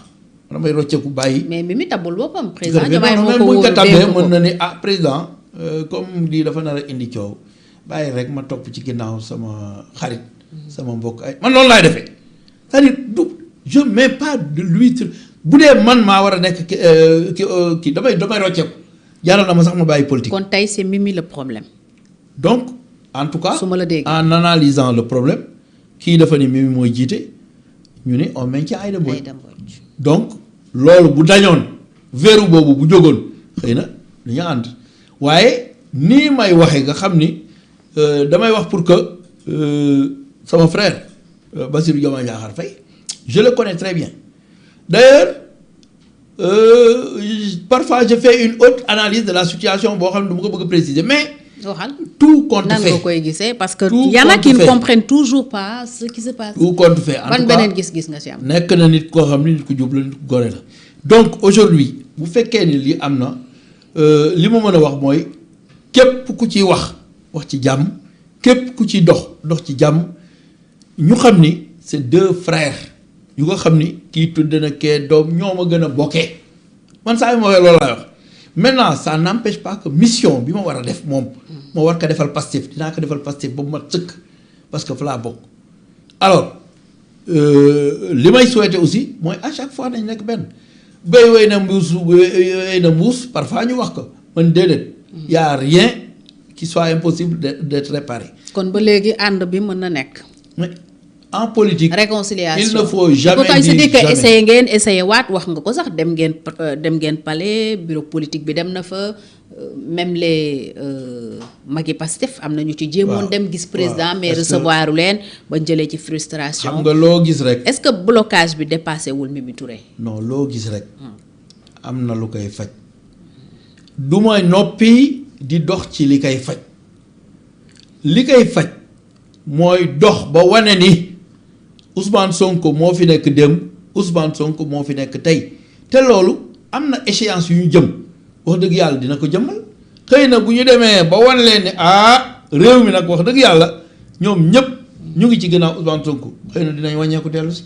damay rocceeku bàyyi. mais Mimi tabul boppam président Diomaye moo ko wóor tabee mën na ni président comme lii dafa nar a indi coow bàyyi rek ma topp ci ginnaaw sama xarit sama mbokk ay man loolu laay defee c'est-à-dire du je mets pas de l'huile bu dee man maa war a nekk kii damay rocceeku jaaral na ma sax ma bàyyi politique. kon tey c'est Mimi le problème. donc en tout cas su ma la dégg en analysant le problème kii dafa ni Mimi mooy jiite ñu ne on maintient Aïda Mbodj donc loolu bu dañoon verrou boobu bu jógoon xëy na dañu ànd waaye nii may waxee nga xam ni damay wax pour que sama frère Bassirou Diomaye Diakhar Faye je le connais très bien d'ailleurs parfois je fais une autre analyse de la situation boo xam ne du ma ko bëgg a préciser mais waxal tout compte fait nan nga koy gisee parce que tout y en a qui ne compte fait. comprennent toujours pas ce qui se passe. tout compte fait en ban tout cas beneen gis-gis nga ci am. nekk na nit koo xam ni nit ku jub la nit ku gore la donc aujourd'hui bu fekkee ni li am na li ma mën a wax mooy képp ku ciy wax ci jàmm képp ku ciy dox ci jàmm ñu xam ni c'est deux frères yu ko xam ni kii tudd na kee doom ñoo ma gën a bokkee man saa yu ma waxee loolu laay wax maintenant ça n'empêche pas que mission bi ma war a def moom moo war ko defal Pastef dinaa ko defal Pastef ba mu mat sëkk parce que fa laa bokk alors li may souhaiter aussi mooy à chaque fois nañ nekk benn béy wéy na mbuus parfois ñu wax ko man déedéet y a rien qui soit impossible d'être réparé. kon ba léegi ànd bi mën na nekk. mais en politique. réconciliation il ne faut jamais dire c'est-à-dire que jamais. essayé ngeen essayé waat wax nga ko sax dem ngeen palais bureau politique bi dem na fa même les magi Pastef am na ñu ci jéemoon dem gis président mais recevoir leen ba jëlee ci frustration. xam nga loo gis rek. est-ce que blocage bi dépassé wul Mimi Touré. non loo gis rek. am na lu koy faj. du mooy noppi di dox ci li koy faj li koy faj mooy dox ba wane ni Ousmane Sonko moo fi nekk démb Ousmane Sonko moo fi nekk tey te loolu am na échéance yu ñu jëm wax dëgg yàlla dina ko jëmmal xëy na bu ñu demee ba wan leen ni réew mi nag wax dëgg yàlla ñoom ñëpp ñu ngi ci gannaaw Ousmane Sonko xëy na dinañ wàññeeku dellu si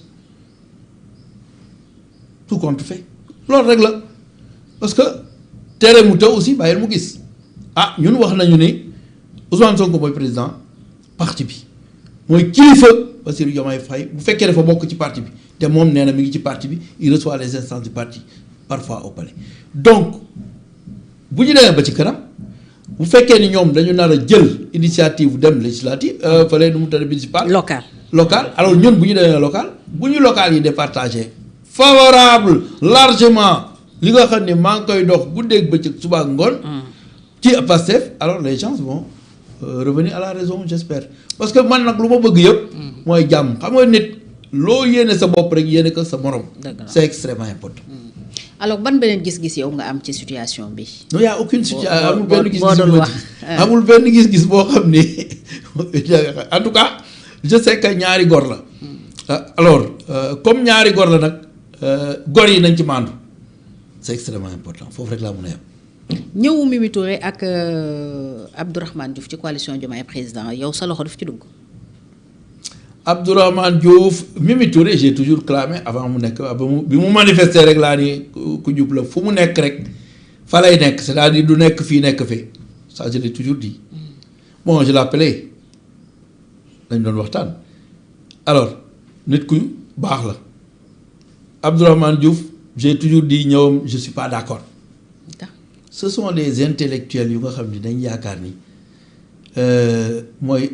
tout compte fait loolu rek la parce que tere mu taw aussi bàyyil mu gis ñun wax nañu ni Ousmane Sonko mooy président parti bi mooy kilifa Bassirou Diomaye Faye bu fekkee dafa bokk ci parti bi te moom nee na mi ngi ci parti bi il reçoit les instances du parti parfois au palais donc bu ñu demee ba ci kanam bu fekkee ni ñoom dañu nar a jël initiative dem législative fële nu mu tëdd municipal local alors ñun bu ñu demee local bu ñu local yi départagé favorable largement li nga xam ne maa ngi koy dox guddeeg bëccëg suba ak ngoon ci Pastef alors les gens vont revenir à la raison j'espère parce que man nag lu ma bëgg yëpp mooy jàmm xam nga nit loo yéene sa bopp rek yéene ko sa morom c'est extrêmement important. alors ban beneen gis-gis yow nga am ci situation bi. non y a aucune situation amul benn gis-gis amul benn gis-gis boo xam ni en tout cas je sais que ñaari gor la alors comme ñaari gor la nag gor yi nañ ci maandu c'est extrêmement important foofu rek laa mën a yem. ñëwu Mimi Touré ak Abdourahmane Diouf ci coalition Diomaye président yow sa loxo daf ci dugg. Abdourahmane Diouf Mimi Touré j'ai toujours clamé avant mu nekk bi mu manifester rek laa ni ku jub la fu mu nekk rek fa lay nekk c'est-à-dire du nekk fii nekk fee ça je l'ai toujours dit bon je l'appelais dañ doon waxtaan alors nit ku baax la Abdourahmane Diouf j'ai toujours dit ñëwam je suis pas d'accord. Ce sont des intellectuels yu nga xam ni dañ yaakaar ni mooy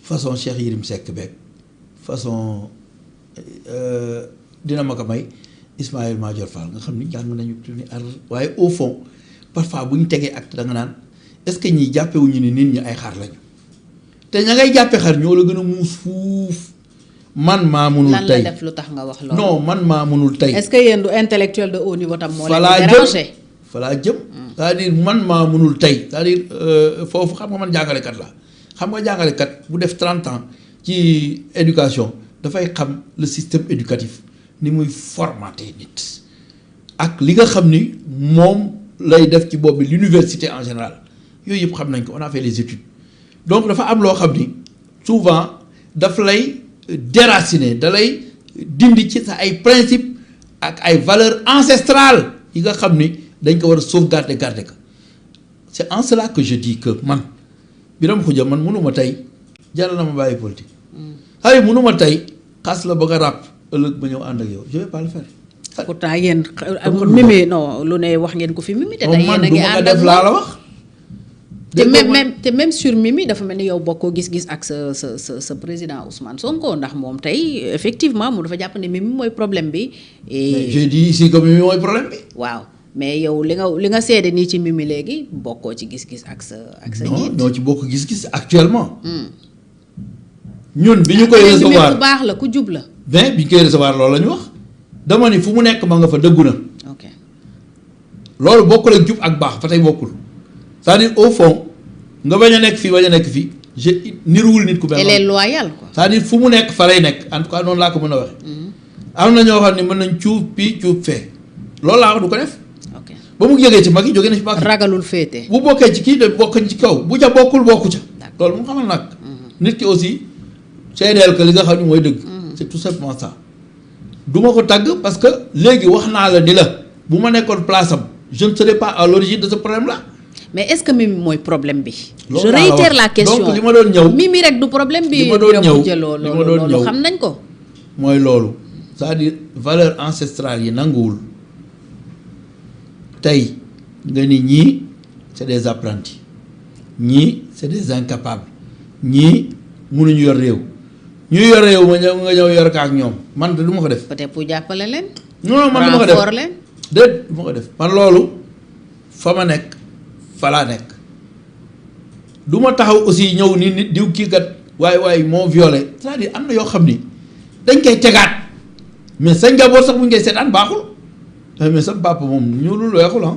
façon Cheikh Yérim Seck beeg façon dina ma ko may Ismaïla Madior Fall nga xam ni jàng nañu ni ar waaye au fond parfois bu ñu tegee acte da nga naan est-ce que ñi jàppewuñu ni nit ñi ay xar lañu te ña ngay jàppe xar ñoo la gën a muus fuuf. man maa munul tey lan la def lu tax nga wax loolu. non man maa munul tey. est-ce que yéen du intellectuel de haut niveau tam moo leen di déranger. falaa jëm c'est-à-dire man maa munul tey c'est-à-dire foofu xam nga man jàngalekat la xam nga jàngalekat bu def 30 ans ci éducation dafay xam le système éducatif ni muy formater nit ak li nga xam ni moom lay def ci bopp bi l'université en général yooyu yëpp xam nañ ko on a fait les études donc dafa am loo xam ni souvent daf lay déraciner da lay dindi ci sa ay principes ak ay valeurs ancestrales yi nga xam ni dañ ko war a sauvegarder garder ko c'est en cela que je dis que man Birame Khoudia man mënuma tey jaral na ma bàyyi politique. ay mënuma tey xas la ba nga ràpp ëllëg ba ñëw ànd ak yow je vais pas le faire. pourtant yéen Mimi non lu ne wax ngeen ko fi Mimi. te tey yéen a ngi ànd ak laa la wax. te même sur Mimi dafa mel ni yow bokkoo gis-gis ak sa président Ousmane Sonko ndax moom tey effectivement moom dafa jàpp ne Mimi mooy problème bi. mais j'ai dit ici que Mimi mooy problème bi. waaw mais yow li nga seede nii ci Mimi léegi bokkoo ci gis-gis ak sa njiit. non ci bokk gis-gis actuellement. ñun bi ñu koy recevoir ku baax la ku jub la. bien bi ñu koy recevoir loolu la ñu wax dama ni fu mu nekk ma nga fa dëggu na. ok loolu bokkul ak jub ak baax fa tey bokkul. c'est-à-dire au fond nga bañ a nekk fii bañ a nekk fii je niruwul nit ku mel. elle est loyale quoi. c'est-à-dire fu mu nekk fa lay nekk en tout cas noonu laa ko mën a waxee. am na ñoo xam ne mën nañ cuub pii cuub fee loolu laa wax du ko def. ok ba mu jógee ci mag yi jógee na ci mag yi. ragalul féete. bu bokkee ci kii de bokk ci kaw bu ca bokkul bokku ca. loolu mu xamal nag. nit ki aussi seedeel que li nga xam ne mooy dëgg. c'est tout simplement ça. du ma ko tàgg parce que léegi wax naa la ni la bu ma nekkoon place am je ne serais pas à l'origine de ce problème là. mais est-ce que Mimi mooy problème bi. loolu je réitère la question donc li ma doon ñëw. Mimi rek du problème bi. li ma doon ñëw loolu xam nañ ko. mooy loolu c'est-à-dire valeur ancestrale yi nanguwul tey nga ni ñii c'est des apprentis ñii c'est des incapables ñii mënuñu yor réew ñu yor réew ma ñëw nga ñëw yor ka ak ñoom man de du ma ko def. peut-être pour jàppale leen. non man du ma ko def renfort leen. déet du ma ko def man loolu fa ma nekk fa laa nekk du ma taxaw aussi ñëw ni nit diw kii kat waaye moo violé c'est-à-dire am na yoo xam ni dañ koy tegaat mais sa njaboot sax bu ñu koy seetaan baaxul mais sa papa moom ñu lu weexul ah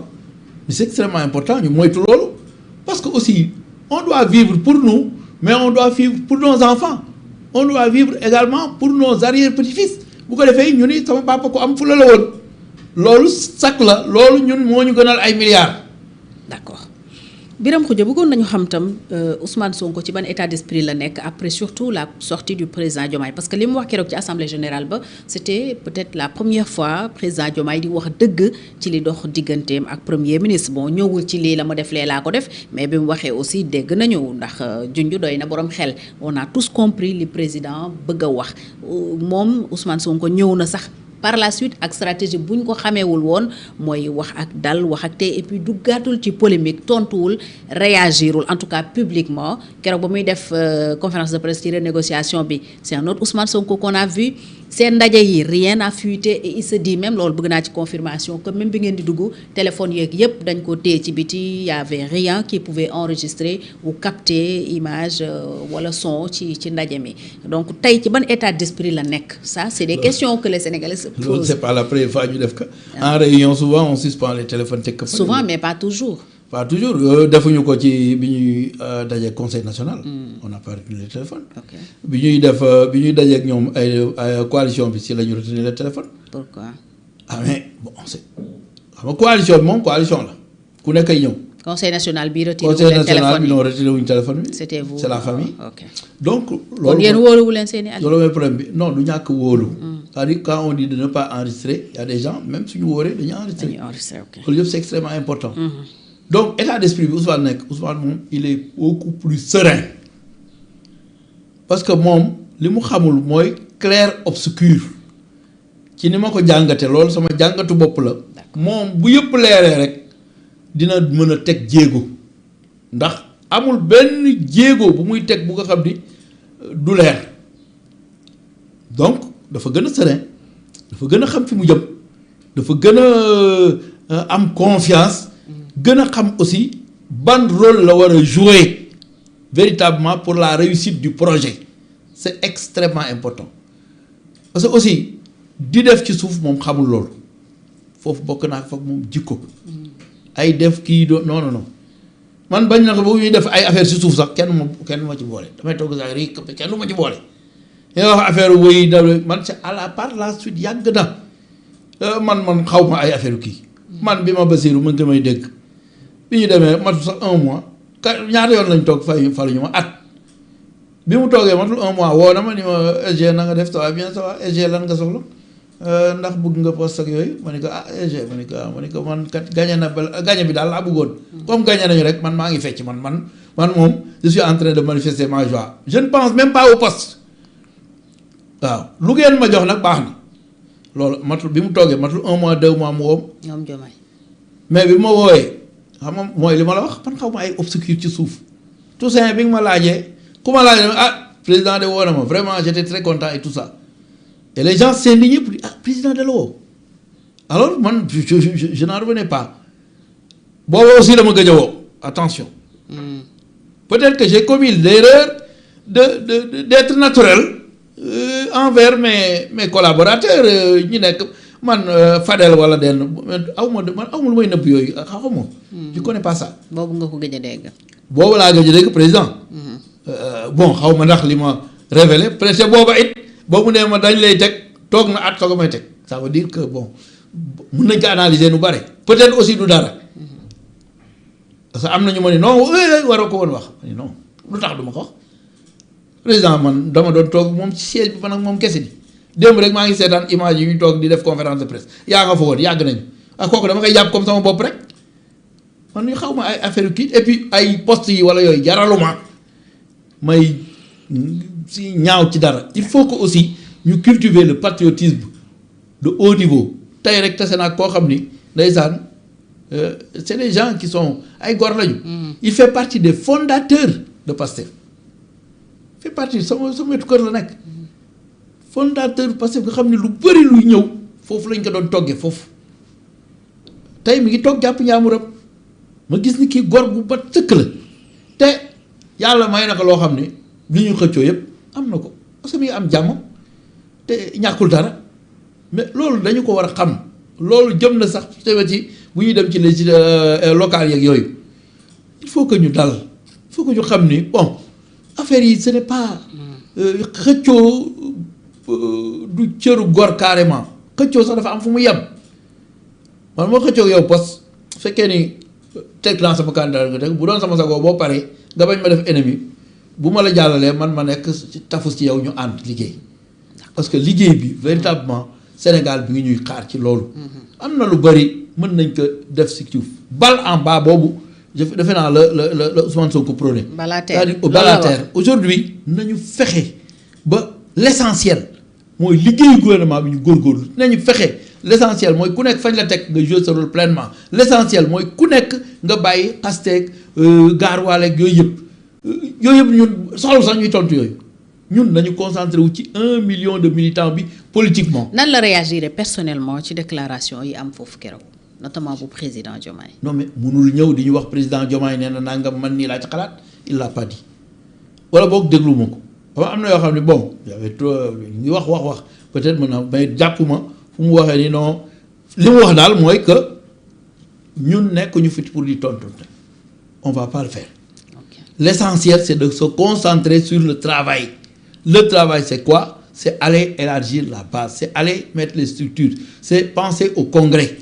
mais c'est extrêmement important ñu moytu loolu parce que aussi on doit vivre pour nous mais on doit vivre pour nos enfants on doit vivre également pour nos arrière-petits-fils bu ko defee ñu ni sama papa ko am fula la woon loolu sax la loolu ñun moo ñu gënal ay milliards. d'accord Birame Khoudia bëggoon nañu xam tam Ousmane Sonko ci ban état d'esprit la nekk après surtout la sortie du président Diomaye parce que li mu wax keroog ci assemblée générale ba c'était peut-être la première fois président Diomaye di wax dëgg ci li dox digganteem ak premier ministre bon ñëwul ci lii la ma def lee laa ko def mais bi mu waxee aussi dégg nañu ndax junj doy na borom xel on a tous compris li président bëgg a wax moom Ousmane Sonko ñëw na sax. par la suite ak stratégie bu ñu ko xameewul woon mooy wax ak dal wax ak tey et puis duggaatul ci polémique tontuwul réagirul en tout cas publiquement keroog ba muy def conférence de presse ci renégociation bi c'est un autre Ousmane Sonko qu'on a vu seen ndaje yi rien n'a fuité et il se dit même loolu bëgg naa ci confirmation que même bi ngeen di dugg téléphone yeeg yëpp dañ ko téye ci biti y avait rien qui pouvait enregistrer ou capter image wala son ci ndaje mi donc tey ci ban état d'esprit la nekk ça c'est des questions que les Sénégalais se posent. loolu c'est pas la première fois ñu def ko. en réunion souvent on suspend les téléphones teg ko. souvent mais pas toujours. pas toujours defuñu ko ci bi ñuy daje conseil national. on n'a pas retenu le téléphone. bi ñuy daje ak ñoom ay coalition bi si la ñu retenir le téléphone. pourquoi. ah mais bon c'est xam nga coalition bi moom coalition la ku nekk ay ñëw. conseil national bi retiré wu conseil leen téléphone national bi non retiré wuñu téléphone bi. c'était vous c'est la famille. ok donc. kon yéen wóoluwu leen seen i alliés. loolu mooy problème bi non du ñàkk wóolu. c'est-à-dire quand on dit de ne pas enregistrer il y a des gens même suñu wóoree dañuy enregistrer. dañuy enregistrer ok loolu yëpp c'est extrêmement important. donc état d'esprit bi Ousmane nekk Ousmane moom il est beaucoup plus serein parce que moom li mu xamul mooy clair obscur ci ni ma ko jàngate loolu sama jàngatu bopp la. moom bu yëpp leeree rek dina mën a teg jéego ndax amul benn jéego bu muy teg bu nga xam ni du leer donc dafa gën a serein dafa gën a xam fi mu jëm dafa gën a am confiance. gën a xam aussi ban rôle la war a jouer véritablement pour la réussite du projet c'est extrêmement important parce que aussi di def ci suuf moom xamul loolu foofu bokk naa foog moom jikko ay def kii do non non non man bañ na ko bu ñuy def ay affaire ci suuf sax kenn ma ci boole damay togg sax rii kenn du ma ci boole yow wax affaire woy da man c'est à la par la suite yàgg na man xaw ma ay affaire kii man bi ma Basiru mën nga may dégg bi ñu demee matul sax 1 mois ñaata yoon lañ toog faluñu ma at bi mu toogee matul 1 mois woo na ma ni ma SG na nga def ça va bien ça va SG lan nga soxla ndax bëgg nga poste ak yooyu ma ne ko SG ma ne ko man kat gagné bi daal laa bëggoon comme gagné nañu rek man maa ngi fecc man moom je suis en train de manifester ma joie je ne pense même pas au poste waaw lu ngeen ma jox nag baax na loolu matul bi mu toogee matul 1 mois 2 mois mu woom ñoom Diomaye mais bi ma wooyee xam nga mooy li ma la wax man xaw ma ay obscur ci suuf tout ça bi nga ma laajee ku ma laajee président de woo na ma vraiment j'étais très content et tout ça et les gens s'indignaient pour dire président de la woo alors man je n'en revenais pas boobu aussi dama gëj a woo attention peut-être que j'ai commis l'erreur d'être naturel envers mes collaborateurs ñi nekk man Fadel wala denn aw ma lu may nëbb yooyu xaw ma je connais pas ça boobu nga ko gëj a dégg boobu laa gëj a dégg président bon xaw ma ndax li ma révélé peut-être booba it boobu nee ma dañ lay teg toog na at soog a may teg ça veut dire que bon mun nañ ko analyser nu bare peut-être aussi du dara parce que am na ñu ma ni non waroo ko woon wax ma ni non lu tax du ma ko wax président man dama doon toog moom ci siège bi man ak moom kese di démb rek maa ngi seetaan image yi ñu toog di def conférence de presse yaa nga fa woon yàgg nañu ak kooku dama koy jàpp comme sama bopp rek man ñu xaw ma ay affaire kii et puis ay poste yi wala yooyu jaraluma may si ñaaw ci dara il faut que aussi ñu cultiver le patriotisme de haut niveau tey rek tase naa koo xam ni ndeysaan c'est des gens qui sont ay gor lañu il fait partie des fondateurs de Pastef fait partie sama wetu kër la nekk fondateur Pastef nga xam ne lu bëri luy ñëw foofu lañ ko doon toggee foofu tey mi ngi toog jàpp ñaamuram ma gis ni kii gor bu ba sëkk la te yàlla may na ko loo xam ne li ñu xëccoo yëpp am na ko parce que mi ngi am jàmm te ñàkkul dara mais loolu dañu ko war a xam loolu jëm na sax tewe ci bu ñuy dem ci les locales yeeg yooyu il faut que ñu dal il faut que ñu xam ni bon affaire yi ce n'est pas xëccoo du cëru gor carrément xëccoo sax dafa am fu mu yem man moo xëccoo yow poste fekkee ni teg naa sama candidat nga teg bu doon sama sagoo boo paree nga bañ ma def ennemi bu ma la jàllalee man ma nekk tafus ci yow ñu ànd liggéey parce que liggéey bi véritablement Sénégal bi ngi ñuy xaar ci loolu am na lu bari mën nañ ko def si suuf balle en bas boobu defe naa la Ousmane Sonko prôné c'est-à-dire au bas-terre aujourd'hui nañu fexe ba l'essentiel mooy liggéeyu gouvernement bi ñu góorgóorlu nañu fexe l'essentiel mooy ku nekk fañ la teg nga jouer sa rôle pleinement l'essentiel mooy ku nekk nga bàyyi xasteeg gaarwaaleeg yooyu yëpp ñun soxla sax ñuy tontu yooyu ñun nañu concentré wu ci 1 million de militants bi politiquement. nan la réagir personnellement ci déclaration yi am foofu keroog notamment bu président Diomaye. non mais munul ñëw di ñu wax président Diomaye nee na nangam man nii laa ci xalaat il l'a pas dit wala boog déglu ma ko xam am na yoo xam ne bon y'avait trop ngi wax peut-être mën na mais jàppuma fu mu waxee ni non li mu wax daal mooy que ñun nekk ñu fit pour di tontu on va pas le faire. Okay. L'essentiel c'est de se concentrer sur le travail. Le travail c'est quoi? C'est aller élargir la base, c'est aller mettre les structures, c'est penser au congrès,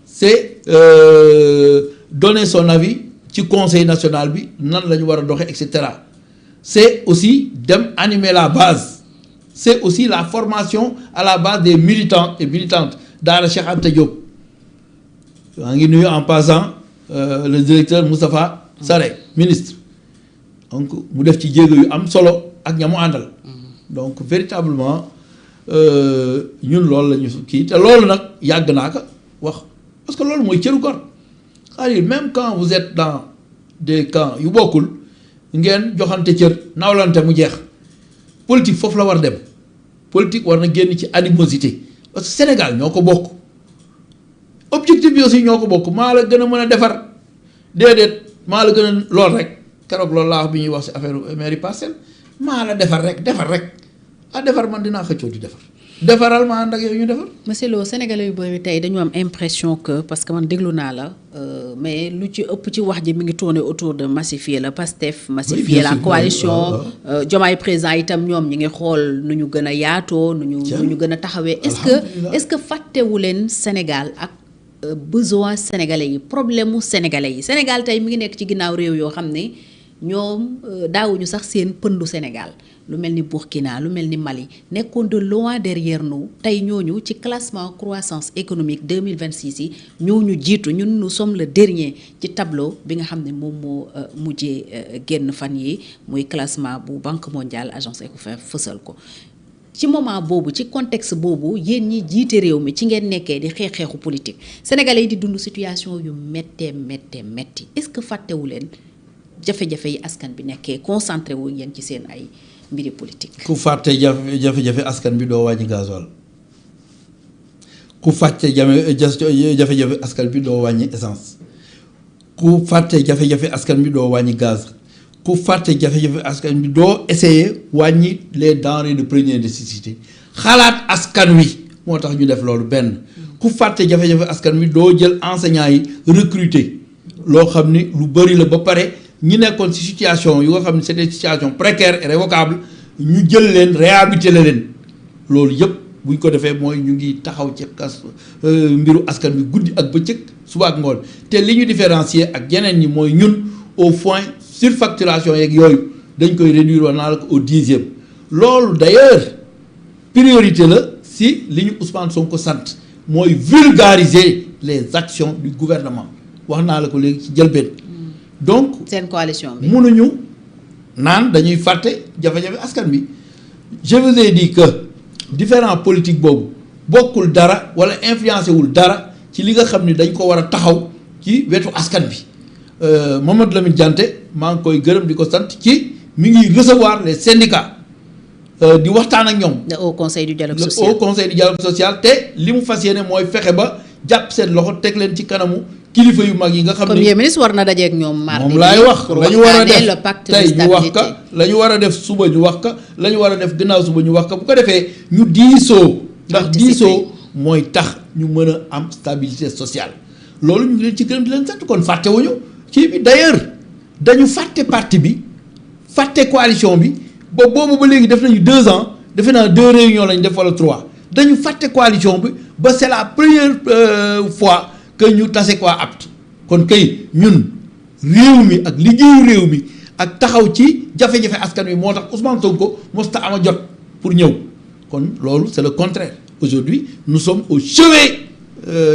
c'est donner son avis ci conseil national bi nan la ñu war a doxee et cetera. C'est aussi dem animer la base, c'est aussi la formation à la base des militants et militantes Daara Cheikh Anta Diop. maa ngi nuyu en passant le directeur Moustapha Sarré ministre donc mu def ci jéego yu am solo ak ña mu àndal. donc véritablement ñun loolu la ñu kii te loolu nag yàgg naa ko wax parce que loolu mooy cëru gor c'est-à-dire même quand vous êtes dans des camps yu bokkul ngeen joxante cër nawlante mu jeex politique foofu la war dem politique war na génn ci animosité parce que Sénégal ñoo ko bokk objectif bi aussi ñoo ko bokk maa la gën a mën a defar déedéet maa la gën a lool rek keroog loolu laa wax bi ñuy wax ci affaire mairie parcelle maa la defar rek defar man dinaa xëccoo di defaral ma ànd ak yow ñu defar. monsieur Lo Sénégalais yu bëri tey dañu am impression que parce que man déglu naa la mais lu ci ëpp ci wax ji mi ngi tourner autour de massifier la Pastef massifier la coalition Diomaye président itam ñoom ñi ngi xool nu ñu gën a yaatoo nu ñu gën a taxawee est-ce que fàttewu leen Sénégal ak besoin sénégalais yi problème mu sénégalais yi Sénégal tey mi ngi nekk ci ginnaaw réew yoo xam ne ñoom daawuñu sax seen pëndu Sénégal lu mel ni Burkina lu mel ni Mali nekkoon de loin derrière nous tey ñooñu ci classement croissance économique 2026 yi ñooñu jiitu ñun nous sommes le dernier ci tableau bi nga xam ne moom moo mujjee génn fan yi muy classement bu Banque mondiale agence Ecofin fësal ko ci moment boobu ci contexte boobu yéen ñi jiite réew mi ci ngeen nekkee di xeexu politique sénégalais yi di dund situation yu méttee métti est-ce que fàttewu leen jafe-jafe yi askan bi nekkee concentré wu yéen ci seen ay mbiri politique. ku fàtte jafe-jafe askan bi doo wàññi gasoil ku fàtte jafe-jafe askan bi doo wàññi essence ku fàtte jafe-jafe askan bi doo wàññi gaz ku fàtte jafe-jafe askan bi doo essayer wàññi les denrées de première nécessité xalaat askan wi moo tax ñu def loolu benn ku fàtte jafe-jafe askan wi doo jël enseignants yi recruter loo xam ni lu bëri la ba pare ñi nekkoon ci situation yu nga xam ne c'est des situations précaires et révocables ñu jël leen réhabiliter leen loolu yëpp buñ ko defee mooy ñu ngi taxaw ci mbiru askan bi guddi ak bëccëg suba ak ngoon te li ñu différencier ak yeneen ñi mooy ñun au point surfacturation yeeg yooyu dañ koy réduire woon naa la ko au 10e loolu d'ailleurs priorité la si li ñu Ousmane Sonko sant mooy vulgariser les actions du gouvernement wax naa la ko léegi ci jëlbeen donc seen coalition bi mënuñu naan dañuy fàtte jafe-jafe askan bi je vous ai dit que différent politique boobu bokkul dara wala influencé wul dara ci li nga xam ni dañ ko war a taxaw ci wetu askan bi Mamadou Lamine Diante maa ngi koy gërëm di ko sant ci mi ngi recevoir les syndicats di waxtaan ak ñoom. le haut conseil du dialogue social le haut conseil du dialogue social te li mu fas yéene mooy fexe ba jàpp seen loxo teg leen ci kanamu kilifa yu mag yi nga xam ne premier ministre war na dajeek ñoom mardi moom laay wax la ñu war a def tey ñu wax stabilité. ka la ñu war a def suba ñu wax ka la ñu war a def gannaaw suba ñu wax ka bu ko defee ñu diisoo ndax Anticiper. diisoo mooy tax ñu mën a am stabilité sociale loolu ñu ngi leen ci gërëm di leen sant kon fàttewuñu kii bi d'ailleurs dañu fàtte parti bi fàtte coalition bi ba boobu ba léegi def nañu 2 ans defe naa 2 réunions lañ def wala 3 dañu fàtte coalition bi ba c'est la première fois que ñu tase quoi apte kon kay ñun réew mi ak liggéeyu réew mi ak taxaw ci jafe-jafe askan wi moo tax Ousmane Sonko mosta ama jot pour ñëw kon loolu c'est le contraire aujourd'hui nous sommes au chevet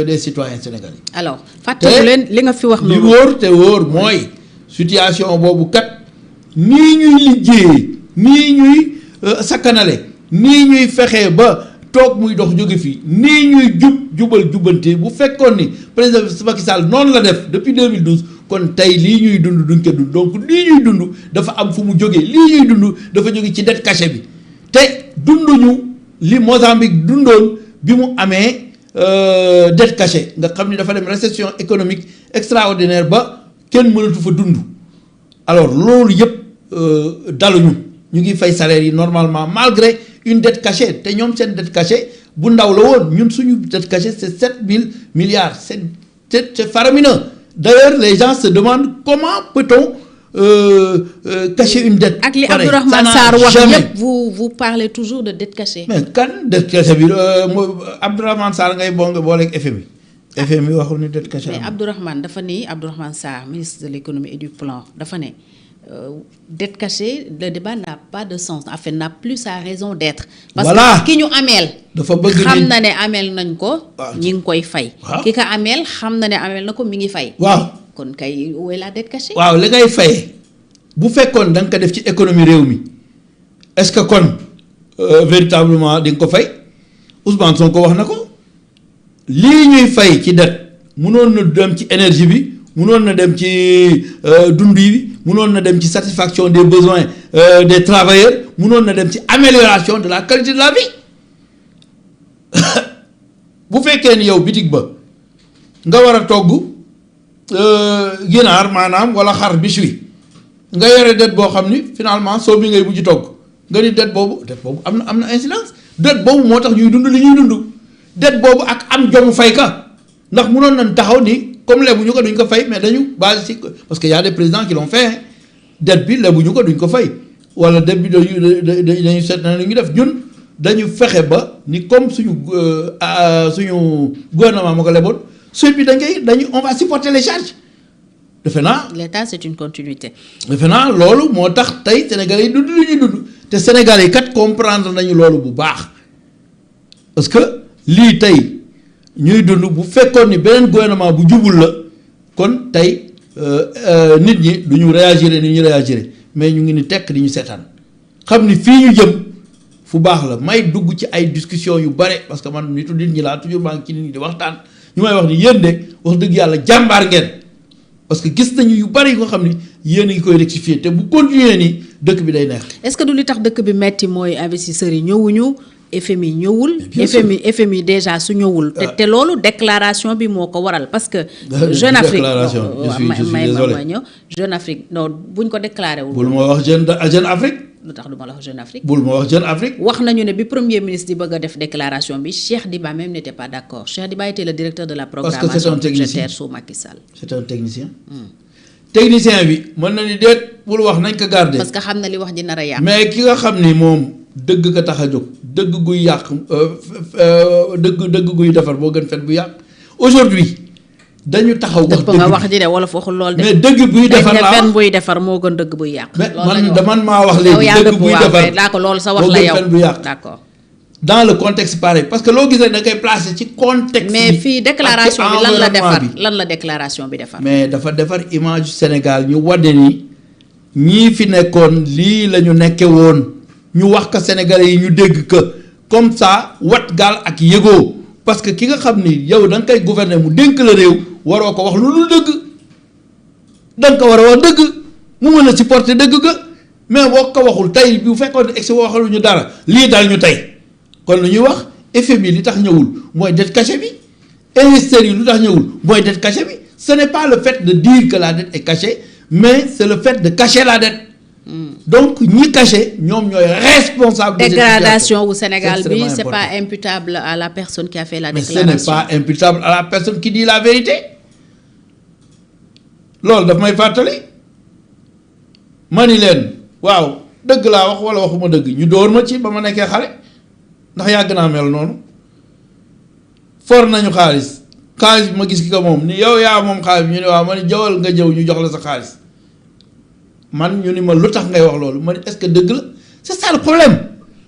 des citoyens sénégalais. alors fàttewu leen li nga fi wax li noonu wóor te wóor mooy situation boobu kat nii ñuy liggéeyee nii ñuy sakkanale nii ñuy fexee ba toog muy dox jóge fii nii ñuy jubal jubbante bu fekkoon ni président Macky Sall noonu la def depuis 2012 kon tey lii ñuy dund duñ ko dund donc lii ñuy dund dafa am fu mu jógee lii ñuy dund dafa jóge ci dette cachée bi te dunduñu li Mozambique dundoon bi mu amee dette cachée nga xam ni dafa dem récession économique extraordinaire ba kenn mënatu fa dund alors loolu yëpp daluñu ñu ngi fay salaire yi normalement malgré une dette cachée te ñoom seen dette cachée bu ndaw la woon ñun suñu dette cachée c'est 7 000 milliards c'est faramineux d'ailleurs les gens se demandent comment peut-on cacher une dette ak li pareille. Abdourahmane Ça n'a Sarr wax jamais. yépp vous parlez toujours de dette cachée. mais kan dette cachée bi Abdourahmane Sarr ngay nga booleeg FMI FMI waxul ni dette cachée mais am. Abdourahmane dafa ni Abdourahmane Sarr ministre de l'économie et du plan dafa ne dette cachée le débat n'a pas de sens en fait n'a plus sa raison d'être. parce Voilà. que ki ñu ameel. dafa bëgg xam nit- na ne ameel nañ ko. Waaw. ñi ngi koy fay. Waaw. ki ka ameel xam na ne ameel na ko mi ngi fay. waaw kon kay où est la dette cachée. waaw li ngay fayee bu fekkoon da nga ko def ci économie réew mi est-ce que kon véritablement di nga ko fay Ousmane Sonko wax na ko lii ñuy fay ci dette munoon na dem ci énergie bi munoon na dem ci dund yi munoon na dem ci satisfaction des besoins des travailleurs munoon na dem ci amélioration de la qualité de la vie bu fekkee ni yow bitig ba nga war a togg ginaar maanaam wala xar bis wi nga yore dette boo xam ni finalement soo bi ngay mujj togg nga ni dette boobu am na incidence dette boobu moo tax ñuy dund li ñuy dund dette boobu ak am jomu fay ka ndax mënoon nañ taxaw ni comme lebuñu ko duñ ko fay mais dañu basé si parce que y a des présidents qui l'ont fait dette bi lebuñu ko duñ ko fay wala dette bi dañu seet na lu ñu def ñun dañu fexe ba ni comme suñu gouvernement moo ko leboon suite bi dañu on va supporter les charges defe naa. l'État c'est une continuité. defe naa loolu moo tax tey Sénégalais yi dund li ñuy dund te Sénégalais yi kat comprendre nañu loolu bu baax parce que lii tey ñuy dund bu fekkoon ni beneen gouvernement bu jubul la kon tey nit ñi du ñu réagir ni ñu réagir mais ñu ngi ni tekk di ñu seetaan xam ni fii ñu jëm fu baax la may dugg ci ay discussion yu bare parce que man nitu nit ñi laa toujours maa ngi ci nit ñi di waxtaan ñu may wax ni yéen de wax dëgg yàlla jàmbaar ngeen parce que gis nañu yu bari yoo xam ni yéen a ngi koy rectifier te bu continuer nii dëkk bi day neex. est-ce que du li tax dëkk bi metti mooy investisseurs yi ñëwuñu FMI ñëwul. FMI déjà su ñëwul. te loolu déclaration bi moo ko waral parce que. Jeune Afrique may ñëw Jeune Afrique non buñ ko déclaré wul. bul ma wax Jeune Afrique. lu tax du ma la wax Jeune Afrique. bul ma wax Jeune Afrique. wax nañu ne bi premier ministre di bëgg a def déclaration bi Cheikh Diba même n'était pas d'accord Cheikh Diba était le directeur de la programmation budgétaire sous Macky Sall. c'est un technicien. technicien bi mën na ni déet bul wax nañ ko garder. parce que xam na li wax ji nar a yàq. mais ki nga xam ni moom dëgg ka tax a jóg dëgg guy yàq dëgg guy defar boo gën fen bu yàq aujourd'hui dañu taxaw. wax dëgg nga wax ji de wala fooxul lool de. mais dëgg buy defar laa fen buy defar moo gën dëgg buy yàq. man maa wax léegi dëgg buy defar daa ko loolu sa wax la yow fen bu yàq. d'accord. dans le contexte pareil parce que loo gis rek da koy placer ci contexte. mais fii déclaration bi lan la defar lan la déclaration bi defar. mais dafa defar image Sénégal ñu wadde ni ñii fi nekkoon lii la ñu nekke woon ñu wax ko Sénégalais yi ñu dégg que comme ça wat gaal ak yëgoo parce que ki nga xam ni yow da nga koy gouverner mu dénk la réew waroo ko wax lu dul dëgg da nga ko war a wax dëgg mu mën a supporter dëgg ga mais boo ko waxul tey bu fekkoon ne egsi waxaluñu dara lii dal ñu tey. kon lu ñuy wax FMI li tax ñëwul mooy dette cachée bi investisseurs yi lu tax ñëwul mooy dette cachée bi ce n'est pas le fait de dire que la dette est cachée mais c'est le fait de cacher la dette. donc ñi caché ñoom ñooy responsable. dégradation wu Sénégal bi c'est pas imputable à la personne qui a fait la déclaration. mais ce n'est pas imputable à la personne qui dit la vérité loolu daf may fàttali ma ni leen waaw dëgg laa wax wala waxuma dëgg ñu dóor ma ci ba ma nekkee xale. ndax yàgg naa mel noonu for nañu xaalis bi ma gis ki ko moom ni yow yaa moom xaalis bi ñu ne waaw ma ni jawal nga jëw ñu jox la sa xaalis man ñu ni ma lu tax ngay wax loolu ma ni est-ce que dëgg la c'est ça le problème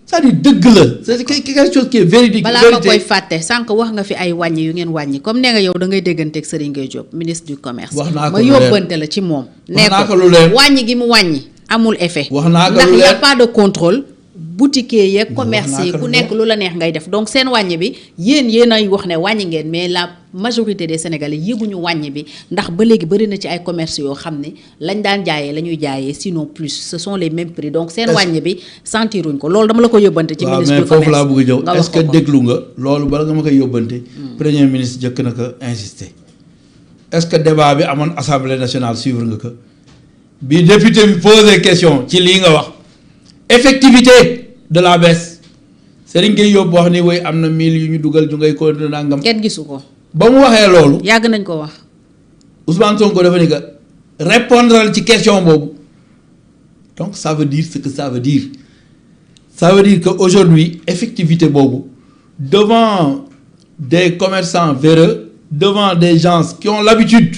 c'est-à-dire dëgg la c'est quelque chose qui est véridique. balaa ma koy fàtte sànq wax nga fi ay wàññi yu ngeen wàññi comme nee nga yow da ngay dégganteeg Serigne Gueye Diop ministre du commerce. wax naa ko ma yóbbante la ci moom. wax naa ko lu leen wàññi gi mu wàññi amul effet. wax naa ko lu ndax leen y a pas de contrôle. boutiquier yeeg commerce yi ku nekk lu la neex ngay def donc seen wàññi bi yéen ay wax ne wàññi ngeen mais la majorité des Sénégalais yëguñu wàññi bi ndax ba léegi bëri na ci ay commerce yoo xam ne lañ daan jaayee la ñuy jaayee sinon plus ce sont les mêmes prix donc seen wàññi bi sentiruñ ko loolu dama la ko yóbbante ci ministre du commerce mais foofu laa bëgg a ñëw est-ce que déglu nga loolu bala nga ma koy yóbbante premier ministre jëkk na ko insister est-ce que débat bi amoon assemblée nationale suivre nga ko bi député bi posé question ci lii nga wax effectivité de la baisse Serigne Gueye yóbbu wax ni woy am na 1000 yu ñu dugal ñu ngay ko nangam. kenn gisu ko. ba mu waxee loolu. yàgg nañ ko wax. Ousmane Sonko dafa ni que répondre ci question boobu donc ça veut dire ce que ça veut dire ça veut dire que aujourd'hui effectivité boobu devant des commerçants véreux devant des gens qui ont l'habitude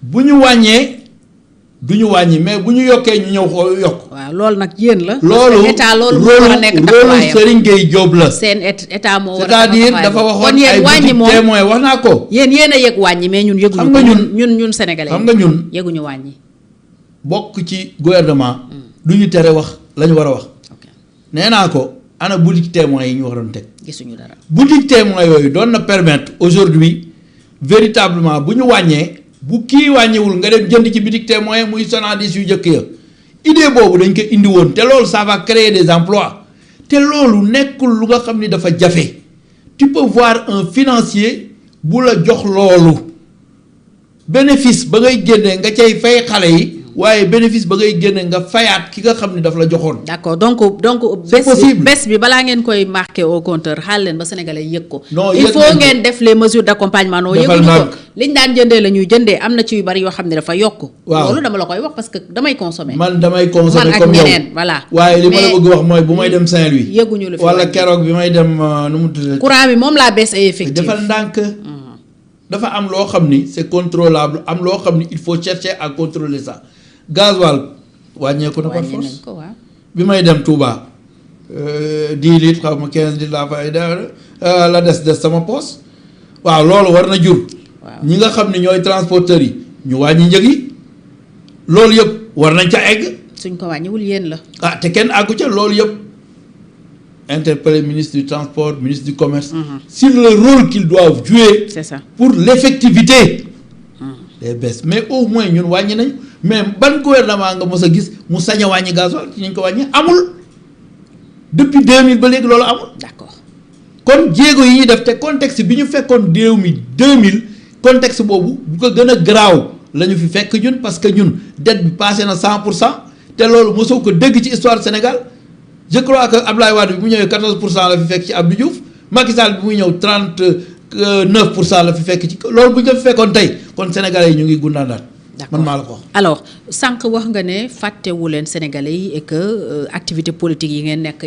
bu ñu wàññee. du ñu wàññi mais bu ñu yokkee ñu ñëw ko yokk. waaw loolu nag yéen la. loolu état loolu moo war a nekk taxawaayam Serigne Gueye Diop la. seen état moo war a c'est-à-dire dafa waxoon ay boutique témoin wax naa ko. yéen a yëg wàññi mais ñun yëguñu. xam nga ñun sénégalais. xam nga ñun yëguñu wàññi. bokk ci gouvernement. du ñu tere wax la ñu war a wax. nee naa ko ana boutique témoin yi ñu waroon teg. gisuñu dara boutique témoin yooyu doon na permettre aujourd'hui véritablement bu ñu wàññee. bu kii wàññiwul nga dem jënd ci bitik témoin muy Sonadis yu jëkk ya idée boobu dañ ko indi woon te loolu ça va créer des emplois te loolu nekkul lu nga xam ni dafa jafe tu peux voir un financier bu la jox loolu bénéfice ba ngay génnee nga cay fay xale yi waaye bénéfice ba ngay génne nga fayaat ki nga xam ne daf la joxoon. d'accord donc c'est possible bés bi balaa ngeen koy marqué au compteur xaal leen ba sénégalais yëg ko. non il faut ngeen def les mesures d'accompagnement. non yëguñu ko liñ daan jëndee la ñuy jëndee am na ci yu bari yoo xam ne dafa yokk. waaw loolu dama la koy wax parce que damay consommer. man damay consommer comme yow voilà. waaye li ma la bëgg wax mooy bu may dem Saint-Louis. yëguñu la fi wala keroog bi may dem nu mu tudd. courant bi moom laa baisse effectif. defal ndànk. dafa am loo xam ni c'est contrôlable am loo xam ni il faut chercher à contrôler ça. gasoil wàññeeku na par force bi may dem Touba 10 litres xaw ma 15 litres laa fay la des sama poos waaw loolu war na jur. ñi nga xam ne ñooy transporteurs yi ñu wàññi njëg yi loolu yëpp war nañ ca egg. suñ ko wàññiwul yéen la. ah te kenn àggu ca loolu yëpp interpeller ministre du transport ministre du commerce. sur le rôle qu'ils doivent jouer. c'est ça pour l'effectivité des baisses mais au moins ñun wàññi nañ mais ban gouvernement nga mos a gis mu sañ a wàññi gasoil ci ñu ko wàññi amul depuis 2000 ba léegi loolu amul. d'accord kon jéego yi ñuy def te contexte bi ñu fekkoon réew mi 2000 contexte boobu bu ko gën a garaaw la ñu fi fekk ñun parce que ñun dette bi passé na 100% te loolu mosoo ko dégg ci histoire Sénégal je crois que Abdoulaye Wade bi mu ñëwee 14% la fi fekk ci Abdou Diouf Macky Sall bi muy ñëw 39% la fi fekk ci loolu bu ñu ko fi fekkoon tey kon sénégalais yi ñu ngi gundaandaat. man maa la ko wax. alors sànq wax nga ne fàttewu leen sénégalais yi et que activité politique yi ngeen nekk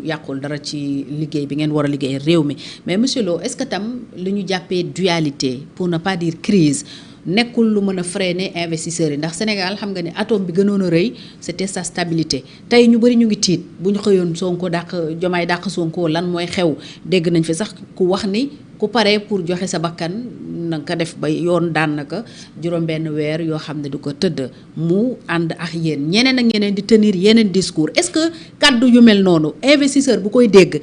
yàqul dara ci liggéey bi ngeen war a liggéey réew mi mais monsieur Lo est-ce que tam li ñu jàppee dualité pour ne pas dire crise nekkul lu mën a freiner investisseurs yi ndax Sénégal xam nga ne atome bi gënoon a rëy c'était sa stabilité tey ñu bëri ñu ngi tiit bu ñu xëyoon Sonko Diomaye dàq Sonko lan mooy xew dégg nañ fi sax ku wax ni ku pare pour joxe sa bakkan na nga ko def ba yoon daan na ko juróom-benn weer yoo xam ne du ko tëdd mu ànd ak yéen ñeneen ak ñeneen di tenir yeneen discours est-ce que kaddu yu mel noonu investisseur bu koy dégg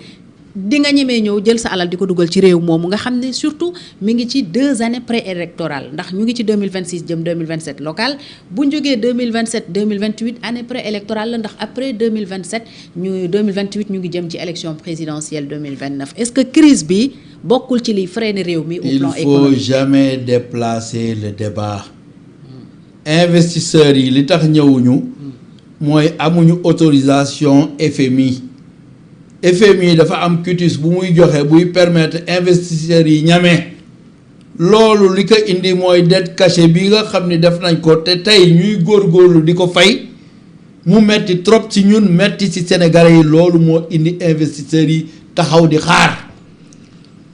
di nga ñemee ñëw jël sa alal di ko dugal ci réew moomu nga xam ne surtout mi ngi ci 2 années préélectorales ndax ñu ngi ci 2026 jëm 2027 local bu ñu jógee 2027 2028 année préélectorale la ndax après 2027 2028 ñu ngi jëm ci élection présidentielle 2029 est-ce que crise bi bokkul ci liy freiner réew mi. au plan économique il faut jamais déplacer le débat. investisseurs yi li tax ñëwuñu. mooy amuñu autorisation FMI. FMI dafa am cutis bu muy joxe buy permettre investisseurs yi ñame loolu li ko indi mooy dette cachée bi nga xam ni def nañ ko te tey ñuy góorgóorlu di ko fay mu metti trop ci ñun metti ci Sénégalais yi loolu moo indi investisseurs yi taxaw di xaar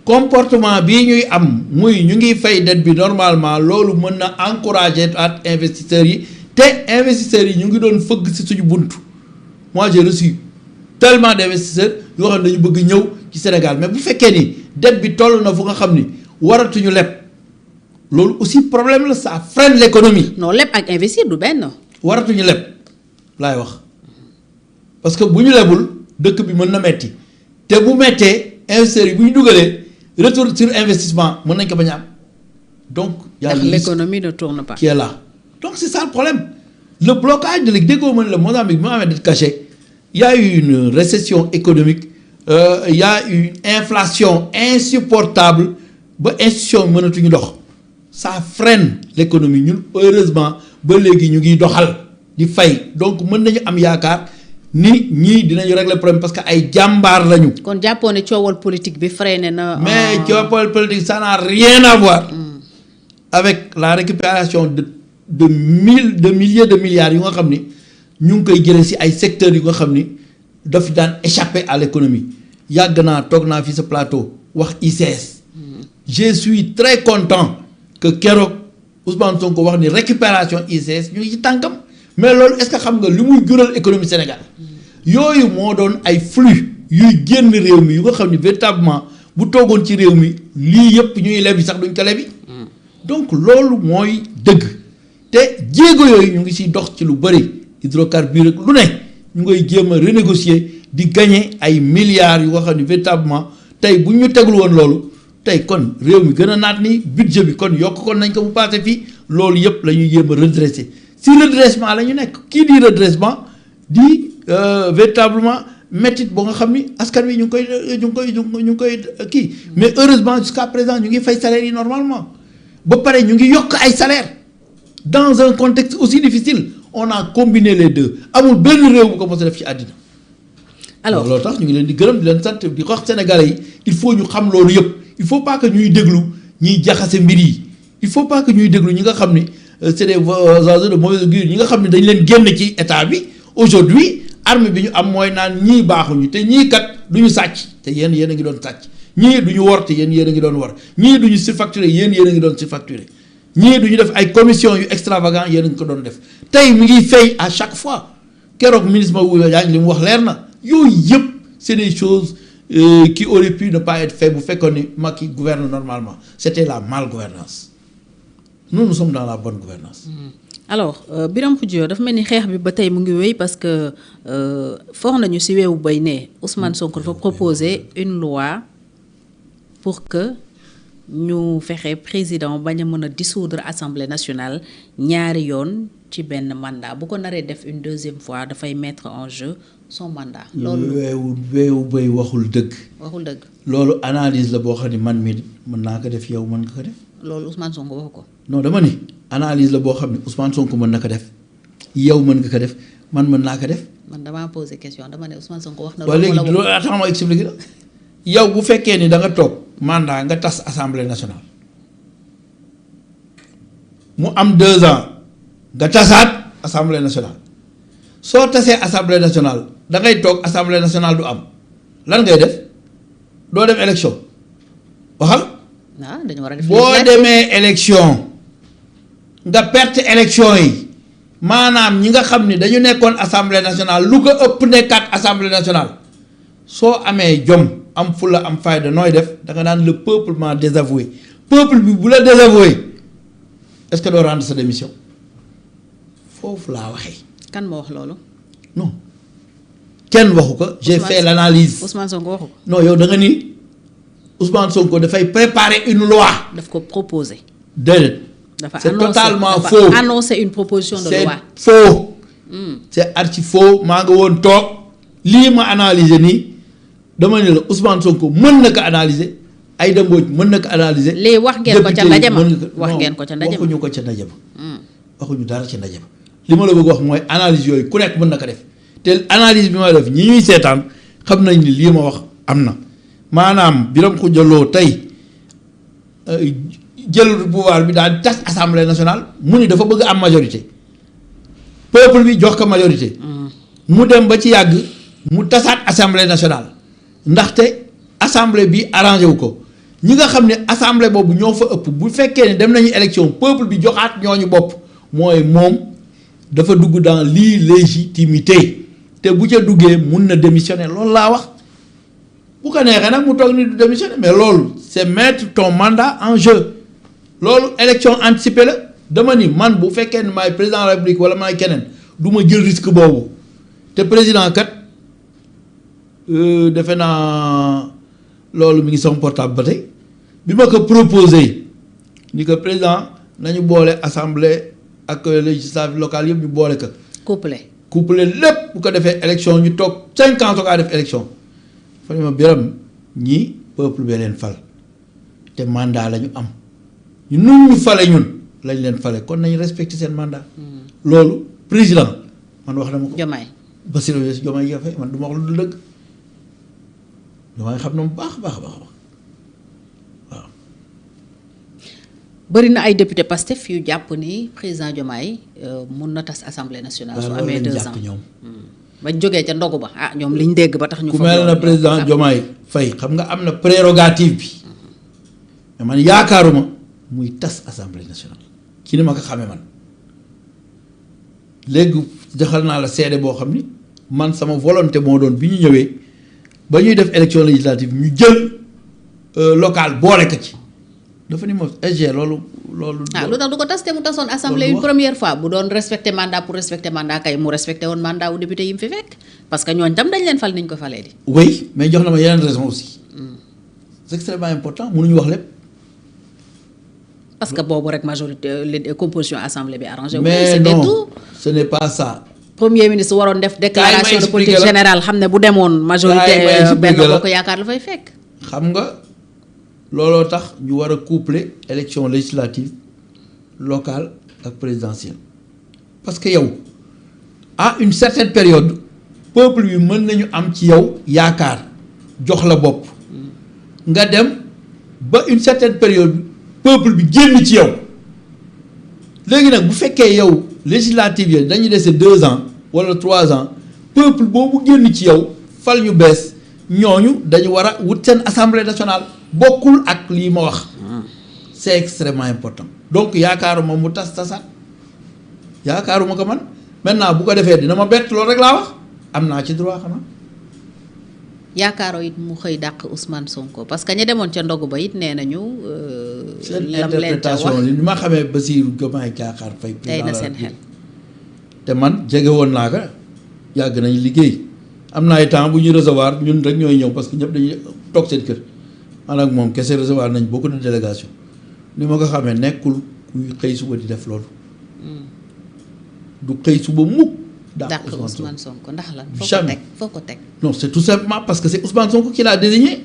comportement bii ñuy am muy ñu ngi fay dette bi normalement loolu mën na encourager at investisseurs yi te investisseurs yi ñu ngi doon fëgg ci suñu bunt moi j'ai reçu tellement d'investisseurs yoo xam ne dañu bëgg ñëw ci Sénégal mais bu fekkee ni dette bi toll na fu nga xam ni waratuñu leb loolu aussi problème la ça freine l'économie. non leb ak investir du benn. waratuñu leb laay wax parce que bu ñu lebul dëkk bi mën na metti te bu mettee investisseurs yi bu ñu dugalee retour sur investissement mën nañ ko bañ a am donc. y a l'économie ne tourne pas. qui est là donc c'est ça le problème le blocage de déggoo mën la Mozambique bi mu amee dette cachée. Il y a eu une récession économique, il y a eu une inflation insupportable, ba institution mënatuñu dox ça freine l'économie ñun heureusement ba léegi ñu ngi doxal di fay donc mën nañu am yaakaar ni ñii dinañu régler problème parce que ay jàmbaar lañu. kon jàppoo ne coowal politique bi freiné na. mais coowal politique ça n'a rien à voir avec la récupération de milliers de milliards yu nga xam ni. ñu ngi koy jëlee ci ay secteurs yu nga xam ni daf daan échapper à l'économie yàgg naa toog naa fi sa plateau wax ICS. je suis très content que keroog Ousmane Sonko wax ni récupération ICS ñu ngi ci tànkam mais loolu est-ce que xam nga li muy jural économie Sénégal yooyu moo doon ay flux yuy génn réew mi yu nga xam ni véritablement bu toogoon ci réew mi lii yëpp ñuy lebi sax duñ ko lebi donc loolu mooy dëgg te jéego yooyu ñu ngi ciy dox ci lu bëri. hydrocarbures lu ne ñu ngay jéem a renégocier di gagner ay milliards yu nga xam ne véritablement tey bu ñu tegul woon loolu tey kon réew mi gën a naat ni budget bi kon yokk kon nañ ko bu passé fii loolu yëpp la ñuy jéem a redresser si redressement la ñu nekk kii di redressement di véritablement métit boo nga xam ni askan wi ñu ngi koy kii mais heureusement jusqu'à présent ñu ngi fay salaire yi normalement ba pare ñu ngi yokk ay salaire dans un contexte aussi difficile on a combiné les deux amul benn réew bu ko mos a def ci àddina. alors loolu tax ñu ngi leen di gërëm di leen sant di wax Sénégalais yi il faut ñu xam loolu yëpp il faut pas que ñuy déglu ñuy jaxase mbir yi il faut pas que ñuy déglu ñi nga xam ni c'est des agents de mauvaise augure ñi nga xam ne dañ leen génn ci état bi aujourd'hui arme bi ñu am mooy naan ñii baaxuñu te ñii kat du ñu sàcc te yéen a ngi doon sàcc ñii du ñu wor te yéen a ngi doon wor ñii du ñu surfacturé yéen a ngi doon surfacturé ñii du ñu def ay commission yu extravagant yéen a ngi ko doon def tey mi ngi fay à chaque fois keroog ministre Mabouba Diagne li mu wax leer na yooyu yëpp c'est des choses qui auraient pu ne pas être faites bu fekkoon ni Macky gouverne normalement c'était la malgouvernance nous sommes dans la bonne gouvernance alors Birame Khoudia dafa mel ni xeex bi ba tey mu ngi wéy parce que foog nañu ci weewu bay ne Ousmane Sonko dafa proposer une loi pour que ñu fexe président bañ a mën a dissoudre assemblée nationale ñaari yoon ci benn mandat bu ko naree def une deuxième fois dafay mettre en jeu son mandat. loolu weewu bay waxul dëgg. waxul dëgg. loolu analyse la boo xam ne man mi mën naa ko def yow mën nga ko def. loolu Ousmane Sonko waxu ko. non dama ni analyse la boo xam ne Ousmane Sonko mën na ko def yow mën nga ko def man mën naa ko def. man damaa posé question dama ne Ousmane Sonko wax na. loolu léegi loolu attends ma expliqué la yow bu fekkee ni da nga toog mandat nga tas assemblée nationale mu am 2 ans nga tasaat assemblée nationale soo tasee assemblée nationale da ngay toog assemblée nationale du am lan ngay def doo dem élection waxal. ah dañu war a def boo demee élection nga perte élection yi maanaam ñi nga xam ni dañu nekkoon assemblée nationale lu ko ëpp nekkaat assemblée nationale soo amee jom am fulla am fayda nooy def da nga naan le peuple m'a désavoué peuple bi bu la désavoué est-ce que doo rendre sa démission foofu laa waxee. kan moo wax loolu. non kenn waxu ko. j'ai fait l'analyse. Ousmane Sonko waxu ko. non yow da nga ni Ousmane Sonko dafay préparer une loi. daf ko proposer. déedéet. c'est totalement faux. annoncer une proposition de loi. c'est faux. c'est archi faux maa nga woon toog lii ma analyser nii dama ne la Ousmane Sonko mën na ko analyser Aïda Mbodj mën na ko analyser. lii wax ngeen ko ca ndaje ma wax ngeen ko ca ndaje ma waxuñu ko ca ndaje ma. waxuñu dara ca ndaje ma li ma la bëgg wax mooy analyse yooyu ku nekk mën na ko def te analyse bi ma def ñi ñuy seetaan xam nañ ni lii ma wax am na maanaam Birame Khoudia Lo tey jël pouvoir bi daal di tas assemblée nationale mu ni dafa bëgg am majorité peuple bi jox ko majorité. mu dem ba ci yàgg mu tasaat assemblée nationale ndaxte assemblée bi arrangé wu ko ñi nga xam ne assemblée boobu ñoo fa ëpp bu fekkee ne dem nañu élection peuple bi joxaat ñooñu bopp mooy moom dafa dugg dans l'illégitimité te bu ca duggee mun na démissionner loolu laa wax bu ko neexee nag mu toog ni du démissionner mais loolu c'est mettre ton mandat en jeu loolu élection anticipée la dama ni man bu fekkee ne maay président de la République wala maay keneen du ma jël risque boobu te président kat defe naa loolu mi ngi sama portable ba tey bi ma ko proposé ni que président nañu boole assemblée ak législative locale yëpp ñu boole ko. couplé lépp bu ko defee élection ñu toog 5 ans soo def élection fa ne ma Birame ñii peuple bee leen fal te mandat la ñu am ñu nu ñu fale ñun lañ leen fale kon nañu respecté seen mandat. loolu président man wax dama ko. Diomaye Bassirou Diomaye Faye man du ma wax lu dul dëgg Diomaye xam na mu baax baax baax waaw. bëri na ay député Pastef yu jàpp ni président Diomaye mun na tas assemblée nationale. su amee 2 ans ñoom. bañ jógee ca ndogu ba ñoom liñ dégg ba tax ñu. ku mel na président Diomaye Faye xam nga am na prérogative bi mais man yaakaaruma muy tas assemblée nationale ci ni ma ko xamee man léegi joxal naa la seede boo xam ni man sama volonté moo doon bi ñu ñëwee ba ñuy def élection législative ñu jël local boole ko ci. dafa ni moom SG loolu. lu tax du ko tas te mu tasoon assemblée une première fois bu doon respecter mandat pour respecter mandat kay mu respecté woon mandat wu député yi mu fi fekk parce que ñooñ tam dañ leen fal niñ ko falee di. oui mais jox na ma yeneen raison aussi. c'est extrêmement important mënuñu wax lépp. parce que boobu rek majorité composition assemblée bi arrangé. mais non ce n'est pas ça. premier ministre waroon def déclaration de politique générale xam ne bu demoon majorité benn bokk yaakaar la fay fekk. xam nga. looloo tax ñu war a coupler élection législative locale ak présidentielle parce que yow à une certaine période peuple bi mën nañu am ci yow yaakaar jox la bopp nga dem ba une certaine période peuple bi génn ci yow léegi nag bu fekkee yow législative yi dañuy dese 2 ans wala 3 ans peuple boobu génn ci yow fal ñu bees ñooñu dañu war a wut seen assemblée nationale bokkul ak lii ma wax c'est extrêmement important donc yaakaaruma mu tasaat yaakaaruma ko man maintenant bu ko defee dina ma bett loolu rek laa wax am naa ci droit xanaa. yaakaaroo it mu xëy dàq Ousmane Sonko parce que ña demoon ca ndogu ba it nee nañu. seen interprétation li ma xamee Bassirou Diomaye Diakhar Faye. tey na seen xel. te man jege woon naa ko yàgg nañ liggéey am na ay temps bu ñuy recevoir ñun rek ñooy ñëw parce que ñëpp dañuy toog seen kër man ak moom kese recevoir nañ beaucoup de délégation ni ma ko xamee nekkul kuy xëy suba di def loolu. du xëy suba mukk. dàq Ousmane Sonko ndax lan. jamais foo ko teg. non c'est tout simplement parce que c'est Ousmane Sonko qui l'a désigné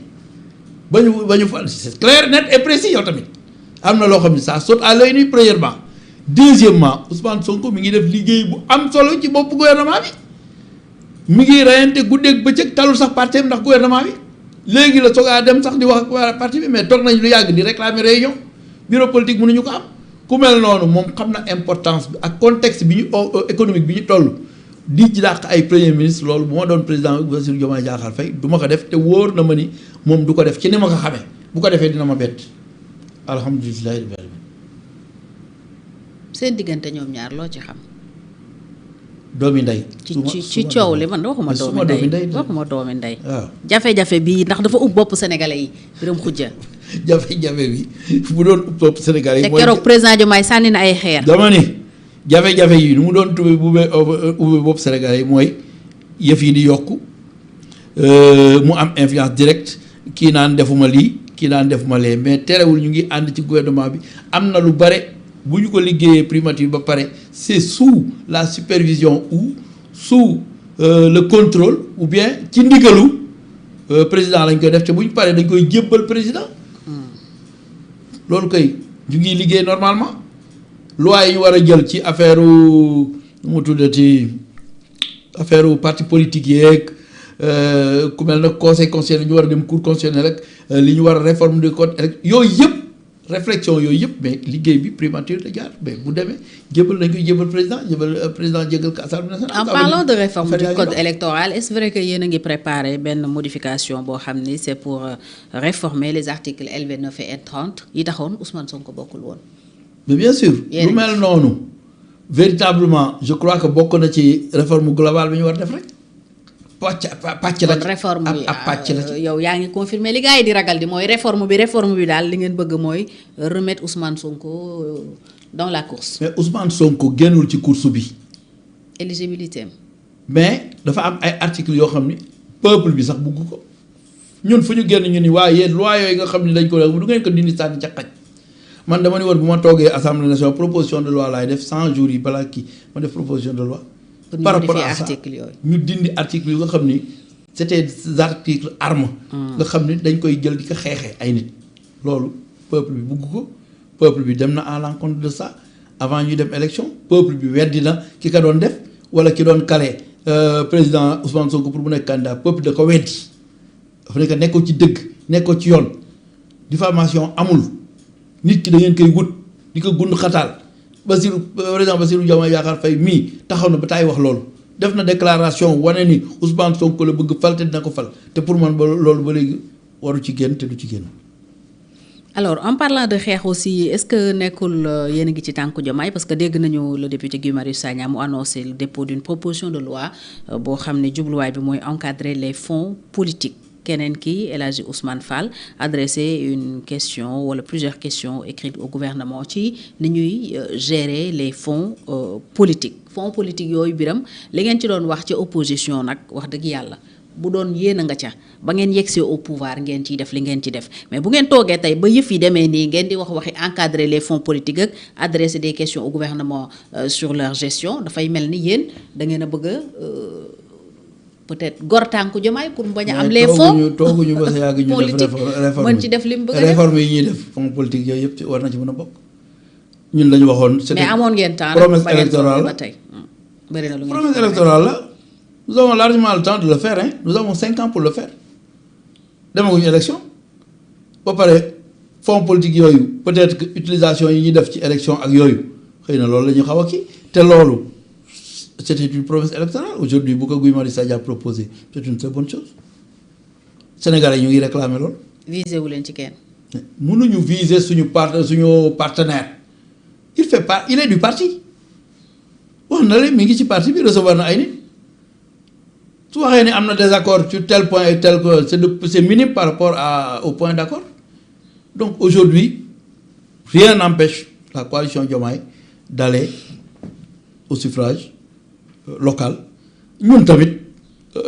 ba ñu fa c'est clair net et précis yow tamit am na loo xam ne ça saute à l'œil nu premièrement deuxièmement Ousmane Sonko mi ngi def liggéey bu am solo ci bopp gouvernement bi mi ngi reyante guddeeg bëccëg talul sax parti ndax gouvernement bi léegi la soogaa dem sax di wax ak parti bi mais toog nañ lu yàgg di réclamer réunion bureau politique mënuñu ko am ku mel noonu moom xam na importance bi ak contexte bi ñu économique bi ñu toll. di ci dàq ay premier ministre loolu bu ma doon président Bassirou Diomaye Diakhar Faye du ma ko def te wóor na ma ni moom du ko def ci ni ma ko xamee bu ko defee dina ma bett alhamdulilah. seen diggante ñoom ñaar loo ci xam. doomi ndey. ci coow li man waxuma doomi ndey waxuma doomi ndey. waaw jafe-jafe bi ndax dafa ub bopp sénégalais yi Birame Khoudia. jafe-jafe bi bu doon ub bopp sénégalais yi. te keroog président Diomaye sànni na ay xeer. dama ni. jafe-jafe yi nu mu doon tubé ubbe bopp Sénégal yi mooy yëf yi di yokku mu am influence directe kii naan defuma lii kii naan defuma lee mais terewul ñu ngi ànd ci gouvernement bi am na lu bare bu ñu ko liggéeyee primature ba pare c'est sous la supervision ou sous le contrôle ou bien ci ndigalu président lañ koy def te bu ñu paree dañ koy jébbal président loolu kay ñu ngi liggéey normalement. loi yi ñu war a jël ci affaire mu tuddati affaire parti politique yeeg ku mel na conseil constitutionnel ñu war a dem cour constitutionnelle rek li ñu war a réforme du code yooyu yëpp réflexion yooyu yëpp mais liggéey bi primature la jaar mais bu demee jébal nañ koy jébal président jégal ko assemblée nationale. en parlant de réforme du code électoral est-ce vrai que yéen a ngi préparé benn modification boo xam ni c'est pour réformer les articles L29 et L30 yi taxoon Ousmane Sonko bokkul woon. mais bien sûr lu mel noonu véritablement je crois que bokk na ci réforme globale bi ñu war def rek pàcc la kon réforme bi ab pàcc la ci yow yaa ngi confirmer li gars yi di ragal di mooy réforme bi daal li ngeen bëgg mooy remettre Ousmane Sonko dans la course. mais Ousmane Sonko génnul ci course bi. éligibilité am. mais dafa am ay articles yoo xam ni peuple bi sax bugg ko ñun fu ñu génn ñu ni waaye yéen loi yooyu nga xam ni dañ ko def du ngeen ko dindi sànni ca xaj. man dama ni woon bu ma toogee assemblée nationale proposition de loi laay def 100 jours yi balaa kii ma def proposition de loi. par rapport à ça ñu dindi article yu nga xam ni c'était des articles armes. nga xam ni dañ koy jël di ko xeexee ay nit. loolu peuple bi bugg ko peuple bi dem na à l'encontre de ça avant ñuy dem élection peuple bi weddi na ki ka doon def wala ki doon kale président Ousmane Sonko pour mu nekk candidat peuple da ko weddi dafa nekk nekkoo ci dëgg nekkoo ci yoon diffamation amul. nit ki da ngeen koy wut di ko gund xataal président Bassirou Diomaye Diakhar Faye mii taxaw na ba taay wax loolu def na déclaration wane ni Ousmane Sonko la bëgg fal te dina ko fal te pour man ba loolu ba léegi waru ci génn te du ci génn. alors en parlant de xeex aussi est-ce que nekkul yéen a ngi ci tànku Diomaye parce que dégg nañu le député Guy Marius Sagna mu annoncé le dépôt d'une proposition de loi boo xam ne jubluwaay bi mooy encadrer les fonds politiques. keneen ki El Hadji Ousmane Fall adressé une question wala plusieurs questions écrites au gouvernement ci ni ñuy gérer les fonds politiques yooyu Birame li ngeen ci doon wax ci opposition nag wax dëgg yàlla bu doon yéen a nga ca ba ngeen yegsee au pouvoir ngeen ciy def li ngeen ci def mais bu ngeen toogee tey ba yëf yi demee nii ngeen di waxi encadrer les fonds politiques ak adresser des questions au gouvernement sur leur gestion dafay mel ni yéen da ngeen a bëgg a peut-être gor tànku Diomaye pour mu bañ a am les fonds tooguñu ba sa yàgg ñu def réforme mën ci def li mu bëgg a def réforme yi ñuy def fonds politique yooyu yëpp war na ci mën a bokk ñun lañu waxoon mais amoon ngeen temps promesse électorale ba tey bëri na lu ngeen promesse électorale la nous avons largement le temps de le faire hein nous avons 5 ans pour le faire demaguñu élection ba pare fonds politique yooyu peut-être que utilisation yi ñuy def ci élection ak yooyu xëy na loolu la ñu xaw a kii te loolu c'était une promesse électorale aujourd'hui bu ko Guy Marius Sagna proposé c'est une très bonne chose Sénégalais yi ñu ngi réclamer loolu. visé wu leen ci kenn. mënuñu viser suñu partenaire il est du parti wax na leen mi ngi ci parti bi recevoir na ay nit su waxee ni am na désaccord sur tel point et tel que c'est minime par rapport au point d'accord donc aujourd'hui rien n'empêche la coalition Diomaye d'aller au suffrage local ñun tamit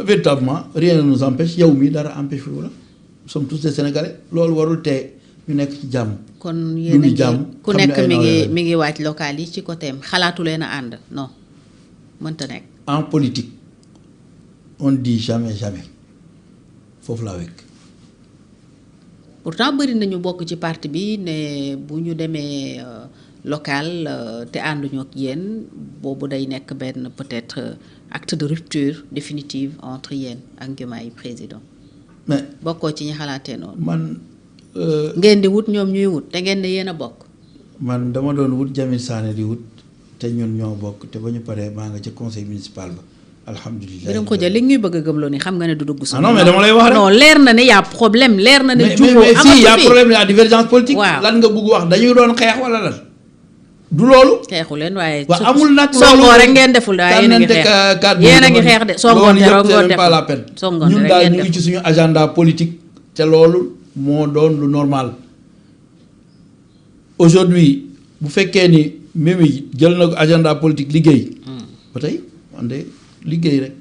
véritablement rien ne nous empêche yow mi dara empêche wu la nous sommes tous des Sénégalais loolu warul tee ñu nekk ci jàmm. kon yéen a ngi ku nekk mi ngi waaj local yi ci côté am xalaatu leen a ànd non mënta nekk. en politique on dit jamais foofu laa wekk. pourtant bëri nañu bokk ci parti bi ne bu ñu demee local te ànduñu ak yéen boobu day nekk benn peut-être acte de rupture définitive entre yéen ak Diomaye président. mais bokkoo ci ñi xalaatee noonu. man. ngeen di wut ñoom ñuy wut te ngeen ne yéen a bokk. man dama doon wut Jamil Sané di wut te ñun ñoo bokk te ba ñu paree maa nga ca conseil municipal ba alhamdulilah. Birame Khoudia li ñuy bëgg a gëmloo ni xam nga ne du dugg. non mais dama lay wax rek non leer na ne y' a problème leer na ne. jubóo mais amatu fi si y' a problème y' a divergence politique. waaw lan nga bëgg wax dañuy doon xeex wala lan. du loolu. xeexu leen waaye. waaw amul nag loolu songoo rek ngeen deful waaye yéen a ngi xeex yéen a ngi xeex de songoon te rogoon def pas la peine. songoon ñun rek daal ngeen ñu def ngi ci suñu agenda politique te loolu moo doon lu normal aujourd'hui bu fekkee ni Mimi jël na agenda politique liggéey. ba tey man de liggéey rek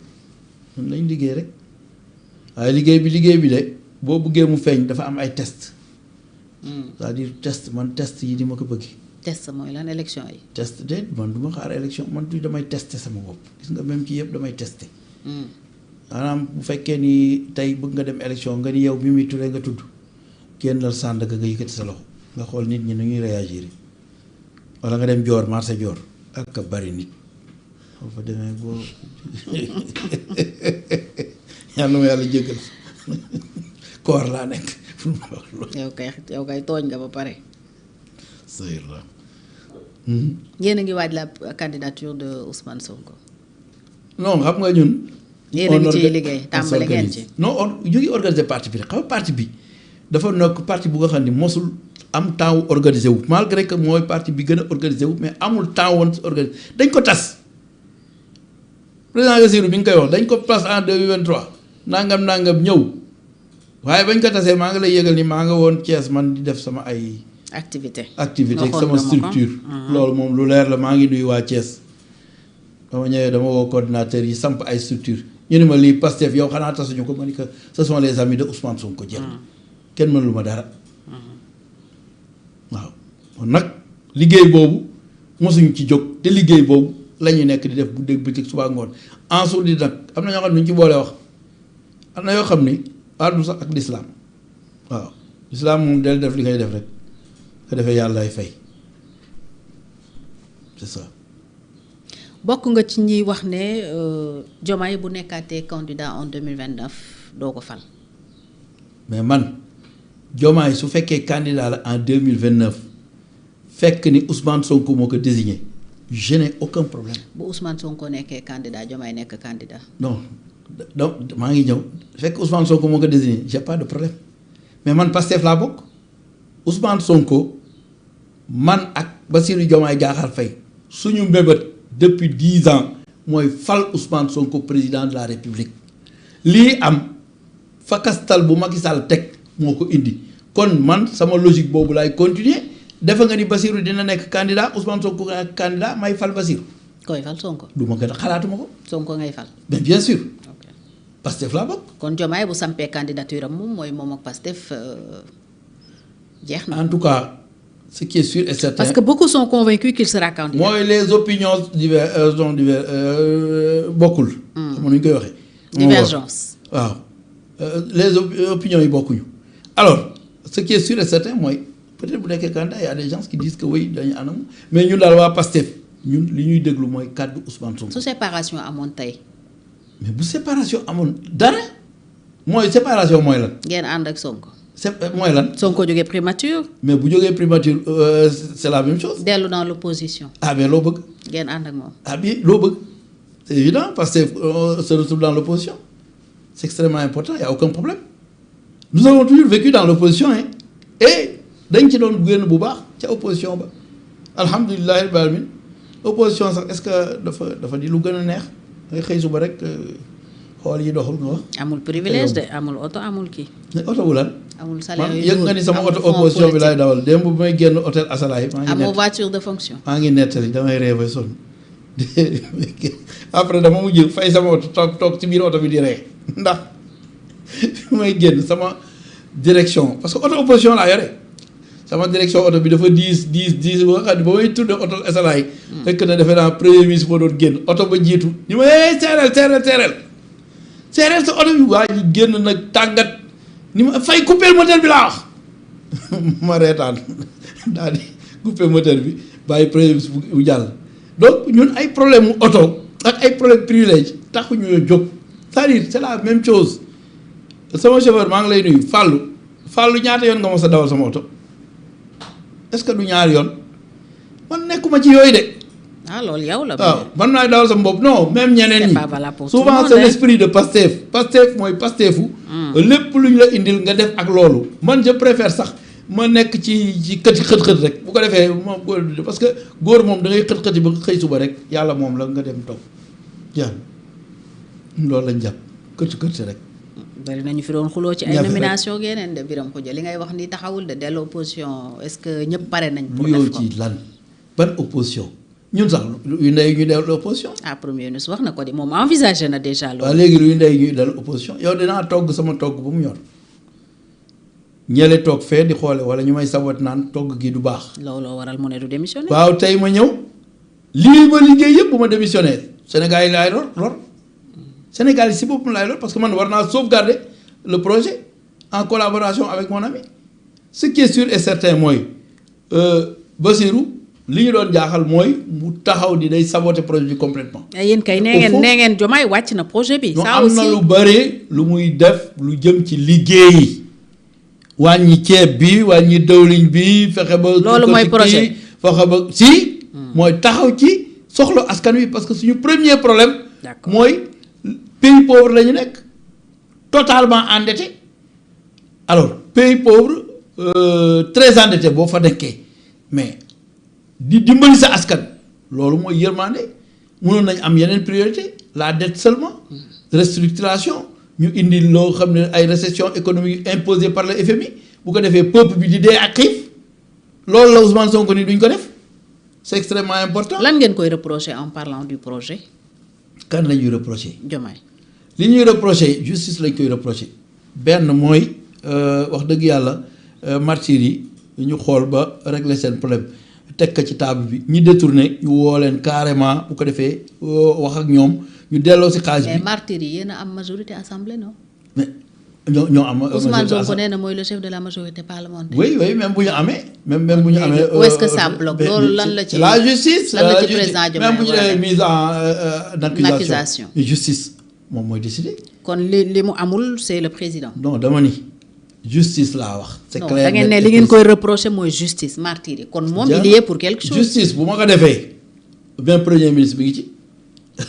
ñun lañ liggéey rek waaye liggéey bi de boo bëggee mu feeñ dafa am ay test c'est-à-dire test yi di ma ko bëgg. test mooy lan élection yi. test de man du ma xaar élection man du damay tester sama bopp gis nga même ci yëpp damay tester. maanaam bu fekkee ni tey bëgg nga dem élection nga ni yow Mimi Touré nga tudd génnal Sandaga nga yëkkati sa loxo nga xool nit ñi nu ñuy réagir wala nga dem Dior marché Dior ak bari nit boo fa demee boo yàlla ma yàlla jéggal koor laa nekk. yow kay tooñ nga ba pare. sëy la. yéen a ngi waaj la candidature de Ousmane Sonko. non xam nga ñun. yéen a ngi ciy liggéey tàmbali ngeen ci. non ñu ngi organiser parti bi rek xam nga parti bi dafa nekk parti bu nga xam ni mosul am temps wu organisé wu malgré que mooy parti bi gën a organisé wu mais amul temps woon organisé dañ ko tas président Bassirou bi nga koy wax dañ ko tas en 2023 nangam ñëw waaye bañ ko tasee maa ngi lay yëgal ni maa nga woon Thiès man di def sama ay. activité ak sama structure. loolu moom lu leer la maa ngi nuyu waa Thiès. dama ñëwee dama woo coordinateur yi samp ay structure ñu ne ma lii Pastef yow xanaa tasuñu ko ma ni que ce sont les amis de Ousmane Sonko jeex na kenn mënul ma dara. waaw kon nag liggéey boobu mosuñu ci jóg te liggéey boobu la ñuy nekk di def bu dégg bëccëg suba ngoon ensuite di nag am na ñoo xam ne ñu ci boole wax am na yoo xam ni àddu sax ak lislaam waaw lislaam moom del def li ngay def rek nga defee yàlla ay fay c'est ça. bokk nga ci ñiy wax ne Diomaye bu nekkaatee candidat en 2029 doo ko fal. mais man Diomaye su fekkee candidat la en 2029 fekk ni Ousmane Sonko moo ko désigné je n'ai aucun problème. bu Ousmane Sonko nekkee candidat Diomaye nekk candidat. non donc maa ngi ñëw fekk Ousmane Sonko moo ko désigné j'ai pas de problème mais man Pastef laa bokk Ousmane Sonko man ak Bassirou Diomaye Diakhar Faye suñu mbébét depuis 10 ans mooy fal Ousmane Sonko président de la République lii am fakastal bu Macky Sall teg moo ko indi kon man sama logique boobu laay continuer defe nga ni Bassirou dina nekk candidat Ousmane Sonko nekk candidat may fal Bassirou. koy fal Sonko. du ma gën a xalaatuma ko. Sonko ngay fal. mais bien sûr. ok Pastef laa bokk. kon Diomaye bu sampee candidature am moom mooy moom ak Pastef jeex na. en tout cas ce qui est sûr et certain. parce que beaucoup sont convaincus qu'il sera candidat. mooy les opinions bokkul. xam nga nu ñu koy waxee. divergence. waaw les opinions yi bokkuñu. alors ce qui est sûr et certain mooy peut-être bu nekkee candidat y a des gens qui disent que oui dañu anam mais ñun daal waa Pastef ñun li ñuy déglu mooy kàddu Ousmane Sonko. su séparation amoon tey. mais bu séparation amoon dara mooy séparation mooy lan. ngeen ànd ak Sonko. mooy lan. Sonko jógee primature. mais bu jógee primature c'est la même chose. dellu dans l'opposition. ah mais loo bëgg. ngeen ànd ak moom. ah bien loo bëgg c'est évident parce que se retrouve dans l'opposition c'est extrêmement important y a aucun problème nous avons toujours vécu dans l'opposition hein et dañ ci doon génn bu baax ca opposition ba alhamdulillahi rabbil alamin opposition sax est-ce que dafa di lu gën a neex ngay xëy suba rek xool yi doxul nga wax. amul privilège de amul oto amul kii. mais oto bu lan. amul salaire man yu yëg nga ni sama oto opposition bi laay dawal démb bu may génn hôtel Asalaay. maa ngi amoo voiture de fonction. maa ngi nettali damay rêvé sonn après dama mujj fay sama oto toog ci biir oto bi di ree ndax fi may génn sama direction parce que oto opposition laa yore sama direction oto bi dafa diis ba nga xam ne ba may tourné oto Asalaay. fekk na defe naa premier ministre moo doon génn oto ba jiitu ñu ma seereel sa oto bi waa ji génn nag tàngat ni ma fay couper moteur bi laa wax ma reetaan daal di couper moteur bi bàyyi premier ministre bu jàll donc ñun ay problème mu oto ak ay problème privilège taxu ñoo jóg c'est-à-dire c'est la même chose sama chauffeur maa ngi lay nuyu Fallou ñaata yoon nga mos a dawal sama oto est-ce que du ñaari yoon man nekkuma ci yooyu de. ah loolu yow la. waaw man maay dawal sama bopp non même ñeneen ñi souvent c'est l'esprit de Pastef mooy Pastefu. lépp lu ñu la indil nga def ak loolu. man je préfère sax ma nekk ci xët rek bu ko defee moom parce que góor moom da ngay xët ba xëy suba rek yàlla moom la nga dem toog jaan loolu lañ jàpp xët rek. bari nañu fi doon xuloo ci ay nomination yeneen de Birame Khoudia li ngay wax ni taxawul de delloo opposition est-ce que ñëpp pare nañ. pour def ko ci lan ban opposition. ñun sax luy ndey ñuy dellu opposition. ah premier ministre wax na ko di moom envisagé na déjà loolu. waaw léegi luy ndey ñuy dellu opposition yow dinaa togg sama togg ba mu ñor ñële toog fee di xoole wala ñu may sabot naan togg gi du baax. looloo waral mu ne du démissionné. waaw tey ma ñëw lii ma liggéey yëpp bu ma démissionné Sénégal yi laay lor Sénégal yi si boppam laay lor parce que man war naa sauvegarder le projet en collaboration avec mon ami ce qui est sûr et certain mooy Bassirou. li ñu doon jaaxal mooy mu taxaw di day saboter projet bi complètement. yéen kay nee ngeen Diomaye wàcc na projet bi. ça aussi am na lu bëri lu muy def lu jëm ci liggéey. wàññi ceeb bi wàññi dëwliñ bi fexe ba. loolu mooy projet fexe ba si. mooy taxaw ci soxla askan wi parce que suñu premier problème. mooy pays pauvre la ñu nekk totalement endetté alors pays pauvre très endetté boo fa nekkee mais. di dimbali sa askan loolu mooy yërmande mënoon nañ am yeneen priorité la dette seulement restructuration ñu indi loo xam ne ay récession économique imposée par le FMI bu ko defee peuple bi di dee ak xiif loolu la Ousmane Sonko ni duñ ko def c'est extrêmement important. lan ngeen koy reprocher en parlant du projet. kan la ñuy reprocher. Diomaye. li ñuy reprocher justice lañ koy reprocher benn mooy wax dëgg yàlla martyrs yi ñu xool ba régler seen problème. teg ko ci table bi ñi détourné ñu woo leen carrément bu ko defee wax ak ñoom ñu delloo si xaalis bi. mais martyrs yi yéen a am majorité assemblée non. mais ñoo am. Ousmane Sonko nee na mooy le chef de la majorité parlementaire. oui même bu ñu amee. même bu ñu amee. où est-ce que ça bloque loolu lan la ci. la justice lan la ci président Diomaye même bu ñu nee mise en accusation justice moom mooy décider. kon li mu amul c'est le président. non dama ni. justice laa wax. c'est clair da ngeen ne li ngeen koy reprocher mooy justice martyr yi kon moom il y est pour quelque chose. justice bu ma ko defee bien premier ministre bi ngi ci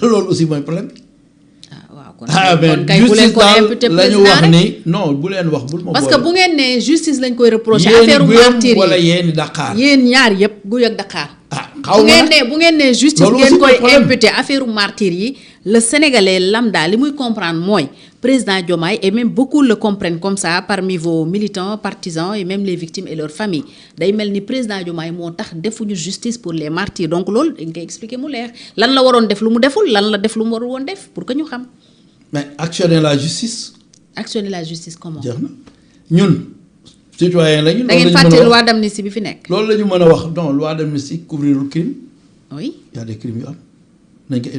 loolu aussi mooy problème bi. waaw kon kay bu leen ko imputer la ñu wax ni non bu leen wax bul ma. parce que bu ngeen ne justice lañ koy reprocher. affaire martyr yi wala yéen Dakar. yéen ñaar yëpp Gouye ak Dakar. xaw ma bu ngeen ne justice ngeen koy imputer affaire martyr yi le sénégalais lambda li muy comprendre mooy. président Diomaye et même beaucoup le comprennent comme ça parmi vos militants partisans et même les victimes et leurs familles day mel ni président Diomaye moo tax defuñu justice pour les martyrs donc loolu dañ koy expliquer mu leer lan la waroon def lu mu deful lan la def lu mu warul woon def pour que ñu xam. mais actionner la justice. actionner la justice comment. jeex na ñun citoyen lañu. da ngeen fàtte loi d'amnistie bi fi nekk. loolu la ñu mën a wax non loi d'amnistie couvrir le crime. oui y a des crimes yu am. nañ ko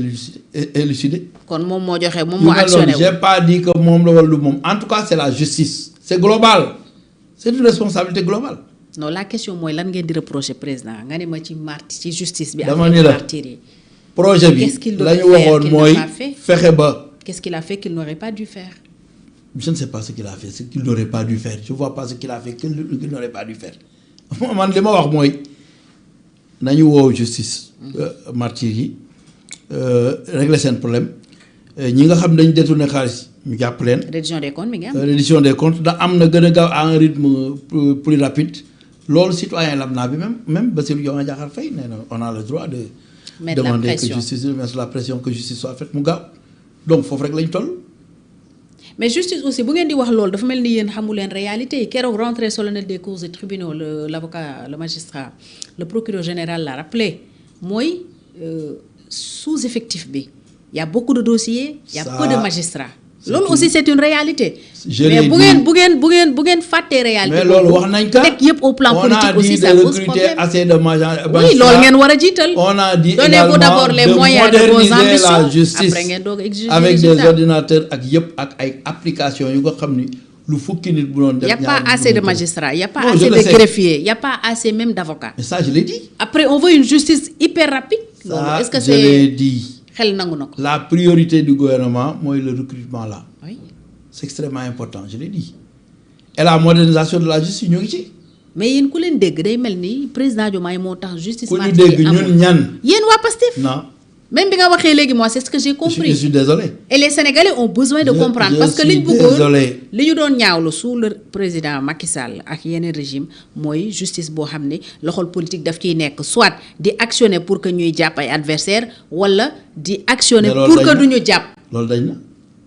élucider. kon moom moo joxe moom moo actionné wu. j'ai pas dit que moom la wala du moom en tout cas c'est la justice. c'est global c'est une responsabilité globale non la question mooy lan ngeen di reprocher président nga ne ma ci justice bi. dama ni la martyrs yi. projet bi la ñu waxoon mooy fexe ba. qu'est-ce qu'il a fait qu'il n'aurait pas dû faire? Je ne sais pas ce qu'il a fait, ce qu'il n'aurait pas dû faire. Je ne vois pas ce qu'il a fait, qu'il n'aurait pas dû faire. Man li ma wax mooy nañu woo justice. martyrs yi régler seen problème ñi nga xam dañu détourné xaalis ñu jàpp leen. reddition des comptes mi ngi am. reddition des comptes da am na gën a gaaw à un rythme plus rapide loolu citoyen lambda bi même Bassirou Diomaye Diakhar Faye nee na on a le droit de. mettre demander la pression que justice mettre la pression que justice soit faite mu gaaw donc foofu rek lañ toll. mais justice aussi bu ngeen di wax loolu dafa mel ni yéen xamu leen réalité yi keroog rentrée solennelle des cours et tribunaux l'avocat le magistrat le procureur général l'a rappelé mooy sous-effectif bi y a beaucoup de dossiers y a peu de magistrats loolu aussi c'est une réalité. mais bu ngeen fàttee réalité. mais loolu wax nañ ko teg yëpp au plan politique aussi ça pose problème. assez de magistrats. oui loolu ngeen war a jiital. on a dit donnez-vous d'abord les moyens de vos ambitions la justice après ngeen doog a exiger avec des ordinateurs ak yëpp ak ay applications yu nga xam ni lu fukki nit bu doon def. y a pas assez de magistrats y a pas assez de greffiers y a pas assez même d'avocats. mais ça je l'ai dit. après on veut une justice hyper rapide. loolu est-ce que c'est je l'ai dit. xel nangu na ko. la priorité du gouvernement mooy le recrutement là. oui. c'est extrêmement important je l'ai dit. et la modernisation de la justice ñu ngi ci. mais yéen ku leen dégg day mel ni président Diomaye moo tax justice. ku ñu dégg ñun ñan. yéen waa Pastef. non. même bi nga waxee léegi moi c'est ce que j'ai compris. je suis désolé. et les Sénégalais ont besoin de comprendre parce que li ñu bëggoon li ñu doon ñaawlu sous le président Macky Sall ak yeneen régime mooy justice boo xam ne loxol politique daf ciy nekk soit di actionner pour que ñuy jàpp ay adversaires wala di actionner pour que du ñu jàpp. loolu dañ na.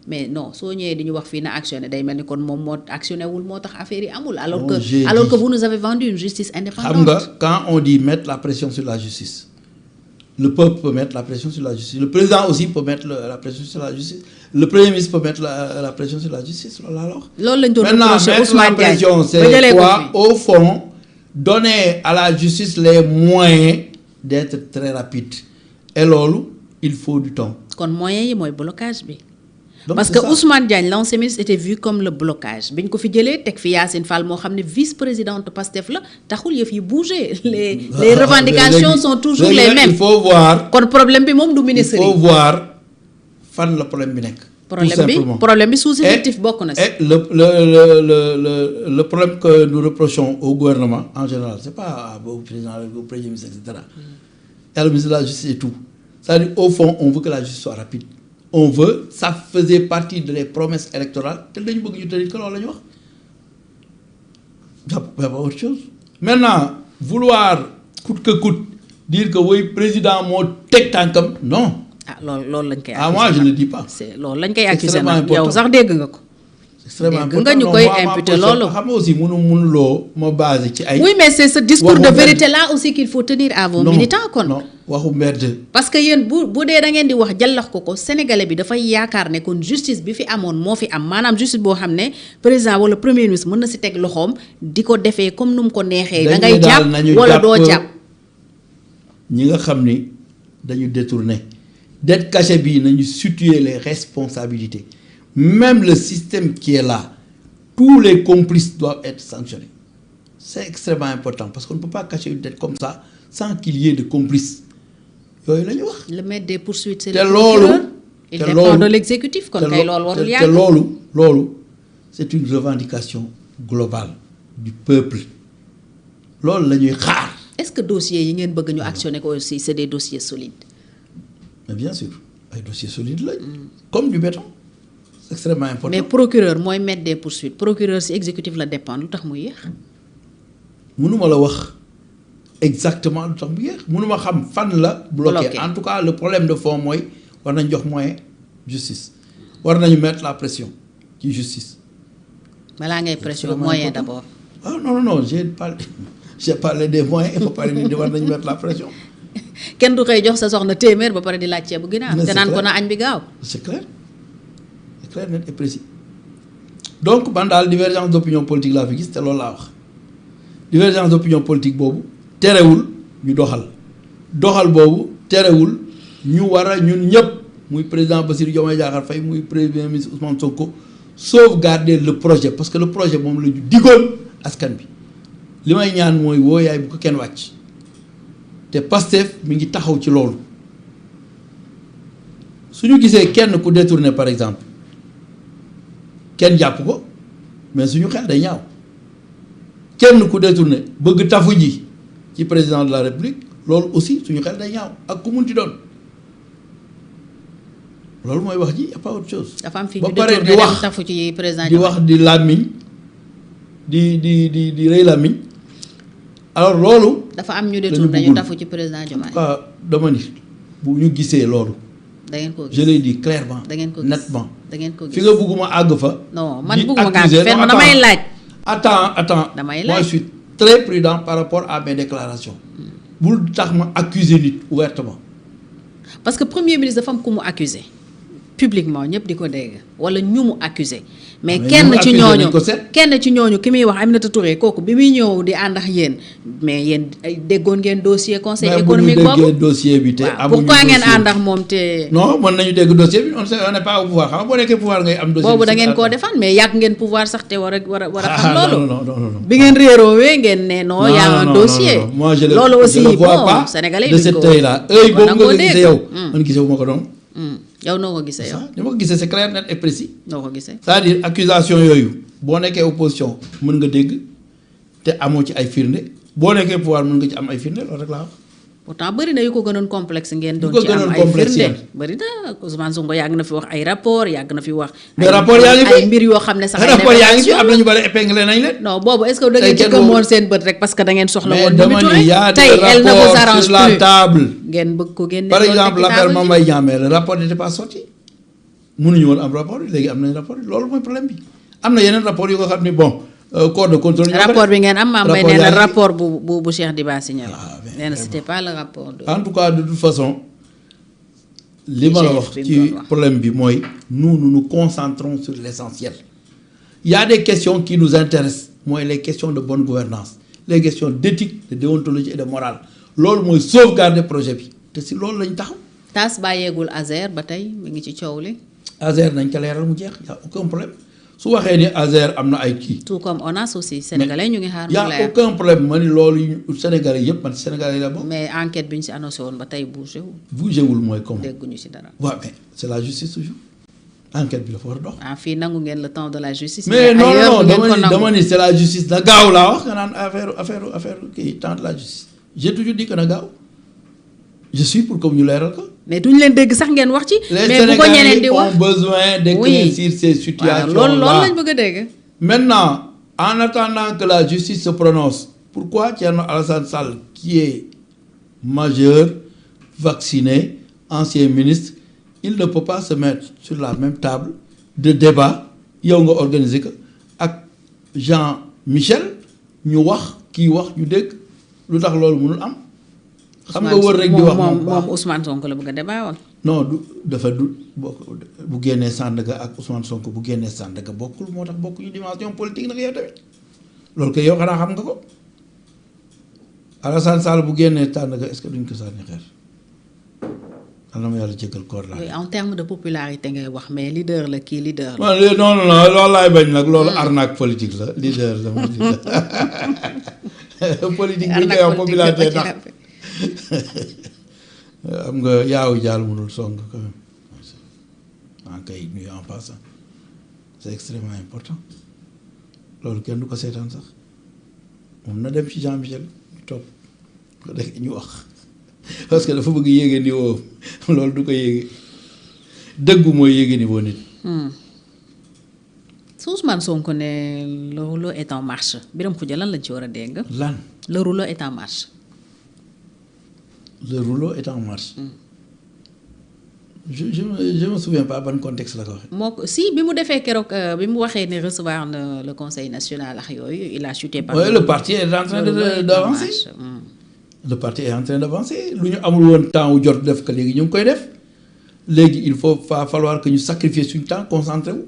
mais non soo ñëwee di ñu wax fii na actionné day mel ni kon moom moo actionné wul moo tax affaire yi amul. alors que vous nous avez vendu une justice indépendante. xam nga quand on dit mettre la pression sur la justice le peuple peut mettre la pression sur la justice le président aussi peut mettre la pression sur la justice le premier ministre peut mettre la pression sur la justice loolu alors. loolu lañ doon reprocher Ousmane Diagne maintenant mettre la pression c'est quoi au fond donner à la justice les moyens d'être très rapide et loolu il faut du temps. kon moyens yi mooy blocage bi. donc parce que Ousmane Diagne l'ancien ministre était vu comme le blocage bi ñu ko fi jëlee teg fi Yacine Fall moo xam ne vice-présidente Pastef la taxul yëf yi bouger les revendications sont toujours les mêmes. il faut voir kon problème bi moom du ministre yi. il faut voir fan la problème bi nekk. problème bi sous-effectif bokk na si. et le problème que nous reprochons au gouvernement en général c'est pas au président au premier ministre et cetera. et le ministre de la justice et tout c'est-à-dire au fond on veut que la justice soit rapide. on veut ça faisait partie de les promesses électorales te dañu bëgg ñu tëri que loolu la ñu wax y a pas autre chose maintenant vouloir coûte que coûte dire que oui président moo teg tànkam non. loolu lañ koy. moi je ne le dis pas. c'est loolu lañ koy accuser nag yow sax dégg nga ko. extrêmement important nga ñu koy imputer loolu. xam nga aussi mënuloo ma basé ci ay. oui mais c'est ce discours de vérité là aussi qu'il faut tenir à vos militants kon. non waxu merde. parce que yéen bu dee da ngeen di wax jàllax ko sénégalais bi dafay yaakaar ne kon justice bi fi amoon moo fi am maanaam justice boo xam ne président wala premier ministre mën na si teg loxoom di ko defee comme nu mu ko neexee. da ngay jàpp wala doo jàpp. ñi nga xam ni dañu détourné dette cachée bii nañu situer les responsabilités. Même le système qui est là, tous les complices doivent être sanctionnés. C'est extrêmement important parce qu'on ne peut pas cacher une dette comme ça sans qu'il y ait de complices. Le maître des poursuites, c'est le procureur. Il dépend de l'exécutif. C'est une revendication globale du peuple. Est-ce que les dossiers que vous voulez actionner aussi, c'est des dossiers solides? Mais bien sûr, des dossiers solides, là, comme du béton. C'est extrêmement important. Mais procureur, moi, mettre des poursuites. Procureur, si exécutif la dépend, lu tax mu yéex. Mënuma la wax exactement lu tax mu yéex. Mënuma xam fan la bloqué. En tout cas, le problème de fond mooy war nañ jox moyen justice. War nañu mettre la pression ci justice. Balaa ngay pression moyen d'abord. Ah non, j'ai parlé des moyens, il faut parler de war nañu mettre la pression. Kenn du koy jox sa soxna téeméer ba pare di laaj ceebu ginaar te naan ko na añ bi gaaw. C'est clair. Clair, net et précis. Donc man daal divergence d'opinion politique laa fi gis te loolu laa wax divergence d'opinion politique boobu terewul ñu doxal boobu terewul ñu war a ñun ñëpp muy président Bassirou Diomaye Diakhar Faye muy premier ministre Ousmane Sonko sauvegarder le projet parce que le projet moom la ñu digoon askan bi li may ñaan mooy wooyaay bu ko kenn wàcc te Pastef mi ngi taxaw ci loolu su ñu gisee kenn ku détourné par exemple kenn jàpp ko mais suñu xel day ñaaw kenn ku détourné bëgg tafu ji ci président de la république loolu aussi suñu xel day ñaaw ak ku munti doon loolu mooy wax ji y a pas autre chose. dafa am fi ba ñu pare détourné dem tafu ci président di wax di làmmiñ di rëy làmmiñ alors loolu. dafa am ñu détourné dañu tafu ci président Diomaye. waaw dama ni bu ñu gisee loolu. da ngeen ko gis je l'ai dit clairement. da ngeen ko gis nettement. da ngeen ko gis fi nga bëgguma àgg fa. non man bëgguma nga àgg fenn damay laaj. attends damay laaj moi je suis très prudent par rapport à mes déclarations. bul tax ma accuser nit ouvertement. parce que premier ministre dafa am ku mu accusé publiquement ñëpp di ko dégg wala ñu mu accusé mais kenn ci ñooñu ki muy wax Aminata Touré kooku bi muy ñëw di ànd ak yéen mais yéen déggoon ngeen dossier conseil économique boobu déggee dossier bi te amuñu pourquoi ngeen ànd ak moom te non mën nañu dégg dossier bi on n'est pas au pouvoir xam nga boo nekkee pouvoir ngay am dossier boobu da ngeen koo defan mais yàgg ngeen pouvoir sax te war a xam loolu non bi ngeen réeroowee ngeen ne non y a un dossier loolu aussi bon sénégalais de cette taille là œil boobu nga gisee yow man gisee wu ma ko doon yow noo ko gisee yow ni ma ko gisee c'est clair net et précis. noo ko gisee c'est-à-dire accusation yooyu boo nekkee opposition mën nga dégg te amoo ci ay firnde boo nekkee pouvoir mën nga ci am ay firnde loolu rek laa wax. pourtant bëri na yu ko gënoon complexe ngeen doon ci am ay firnde bëri na Ousmane Sonko yàgg na fi wax ay rapport yàgg na fi wax. mais rapport yaa ngi fi ay mbir yoo xam ne sax ay rapport yaa ngi fi am nañu bari épinglé nañ leen. non boobu est-ce que da ngeen ci gëmoon seen bët rek parce que da ngeen soxla woon. mais dama ni y a des rapports sur la table. ngeen bëgg ko génne par exemple l'affaire Mame Mbaye Niang mais le rapport n'était pas sorti mënuñu woon am rapport yi léegi am nañ rapport yi loolu mooy problème bi am na yeneen rapport yu nga xam ni bon corps de contrôle. rapport bi ngeen am Mame Mbaye nee na rapport bu Cheikh Diba signé la. nee na c'était pas le rapport de. en tout cas de toute façon li ma la wax ci problème bi mooy nous nous concentrons sur l'essentiel. Il y a des questions qui nous intéressent mooy les questions de bonne gouvernance les questions d'éthique de déontologie et de morale loolu mooy sauvegarder projet bi te si loolu lañ taxaw. TAS bàyyeegul Azer ba tey mi ngi ci coow li. Azer nañ ko leeral mu jeex y a aucun problème su waxee ni Azer am na ay kii. tout comme ONAS aussi sénégalais ñu ngi xaar. y a aucun problème ma ni loolu sénégalais yëpp man sénégalais la bokk. mais enquête bi ñu si annoncé woon ba tey bougé wul. bougé wul mooy comment. dégguñu si dara. waaw mais c'est la justice toujours enquête bi dafa war a dox. ah fii nangu ngeen le temps de la justice. mais non dama ni c'est la justice na gaaw laa wax nga naan affaire kii temps de la justice j'ai toujours dit que na gaaw je suis pour que ñu leeral ko. mais duñ leen dégg sax ngeen wax ci. mais bu ko ñeneen di wax les Sénégalais ont besoin d'éclaircir ces situations là. loolu lañ bëgg a dégg. maintenant en attendant que la justice se prononce pourquoi Thierno Alassane Sall qui est majeur vacciné ancien ministre il ne peut pas se mettre sur la même table de débat yow nga organiser ko ak Jean Michel ñu wax kii wax ñu dégg lu tax loolu mënul am. xam nga wër rek di wax moom Ousmane Sonko la bëgg a débat woon. non du dafa du bu génnee Sandaga ak Ousmane Sonko bu génnee Sandaga bokkul moo tax bokkuñu dimension politique nag yow tamit loolu kay yow xanaa xam nga ko Alassane Sall bu génnee Sandaga est-ce que duñ ko sànni xeer xanaa ma yàlla jëkkal koor laa. oui en termes de popularité ngay wax mais leader la kii leader la. non loolu laay bañ nag loolu arnaque politique la leader dama politique bi koy wax popularité ndax xam nga yaawu jaal mënul song quand même en kay nuyu en passant c'est extrêmement important loolu kenn du ko seetaan sax moom na dem ci Jean Michel topp ko def ñu wax parce que dafa bëgg yéege niveau loolu du ko yéege dëggu mooy yéege niveau nit. su Ousmane Sonko ne le rouleau est en marche Birame Khoudia lan lañ ci war a dégg. lan le rouleau est en marche. le rouleau est en marche. je me souviens pas ban contexte la ko waxee. moo ko si bi mu defee keroog bi mu waxee ne recevoir na le conseil national ak yooyu il a chuté par. oui le parti est en train d'avancer. le parti est en train d'avancer lu ñu amul woon temps wu jot def ko léegi ñu ngi koy def léegi il faut falloir que ñu sacrifier suñu temps concentré wu.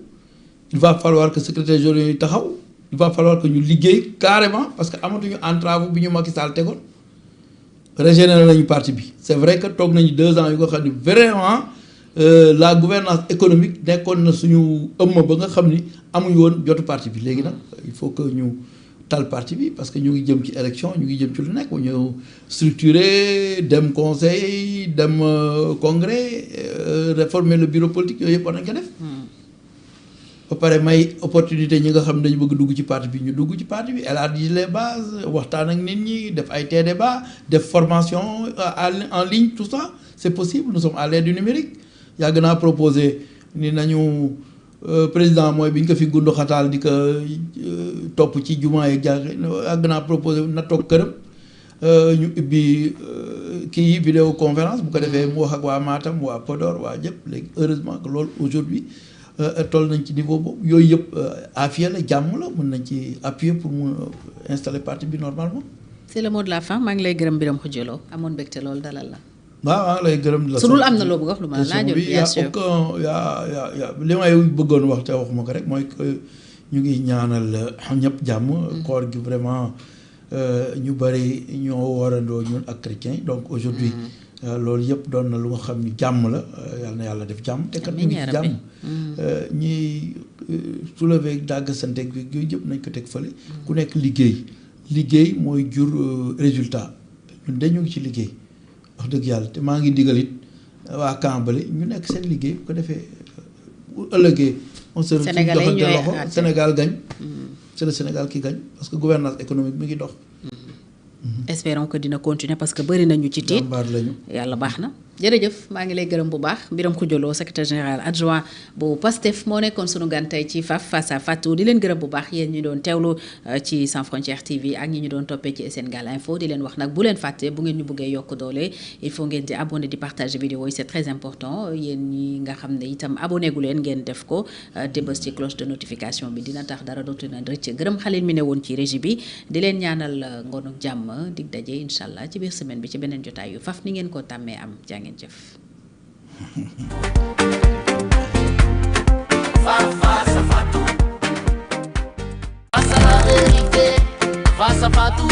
il va falloir que secrétaire général yi taxaw il va falloir que ñu liggéey carrément parce que amatuñu entrave bi ñu Macky Sall tegoon. régénérer nañu parti bi c'est vrai que toog nañu 2 ans yu nga xam ni vraiment la gouvernance économique nekkoon na suñu ëmm ba nga xam ni amuñu woon jotu parti bi léegi nag il faut que ñu tal parti bi parce que ñu ngi jëm ci élection ñu ngi jëm ci lu nekk ñu structurer dem conseil dem congrès réformer le bureau politique yooyu yëpp war nañ ko def. ba pare may opportunité ñi nga xam ne dañu bëgg dugg ci parti bi ñu dugg ci parti bi élargir les bases waxtaan ak nit ñi def ay débat def formation en ligne tout ça c'est possible nous sommes à l'ère du numérique yàgg naa proposer ni nañu président mooy bi ñu ko fi gundu xataal di ko topp ci jumaa yi yàgg naa proposer na toog këram ñu ubbi kii vidéo conférence bu ko defee mu wax ak waa Matam waa Podor waa jëpp léegi heureusement que loolu aujourd'hui toll nañ ci niveau boobu yooyu yëpp affaire la jàmm la mën nañ ci appuyer pour mu installer parti bi normalement. c'est le mot de la fin maa ngi lay gërëm Birame Khoudia Lo amoon mbégte loolu dalal la. waaw maa ngi lay gërëm di la. su dul am na loo bëgg wax lu ma laajul bien sûr yaa li may bëggoon wax te waxuma ko rek mooy que ñu ngi ñaanal ñëpp jàmm. koor gi vraiment ñu bëri ñoo warandoo ñun ak chrétien donc aujourd'hui loolu yëpp doon na lu nga xam ni jàmm la yal na yàlla def jàmm te kat ñu ngi ci jàmm ñiy soulever dàgg sante bi yooyu yëpp nañ ko teg fële ku nekk liggéey mooy jur résultat ñun dañu ngi ci liggéey wax dëgg yàlla te maa ngi digal it waa Kambale ñu nekk seen liggéey bu ko defee bu ëllëgee on se doxante loxo Sénégal gagne c'est le Sénégal qui gagne parce que gouvernance économique mi ngi dox. espérons que dina continuer parce que bëri nañu ci tiit yàlla baax na jërëjëf maa ngi lay gërëm bu baax Birame Khoudia Lo secrétaire général adjoint bu PASTEF moo nekkoon sunu gan tey ci face à Fatou di leen gërëm bu baax yéen ñi doon teewlu ci Sans Frontières TV ak ñi ñu doon toppee ci Sénégal Info di leen wax nag bu leen fàtte bu ngeen ñu bëggee yokk doole il faut ngeen di abonné di partager vidéo yi c'est très important yéen ñi nga xam ne itam abonné gu leen ngeen def ko te bës ci cloche de notification bi dina tax dara dootu na rëcc gërëm Xalil mi ne woon ci régie bi di leen ñaanal ngoonu jàmm dig daje incha allah ci biir semaine bi ci beneen jotaay yu faf ni ngeen ko tàmmee am jaa ngeen jëf. Face à Fatou.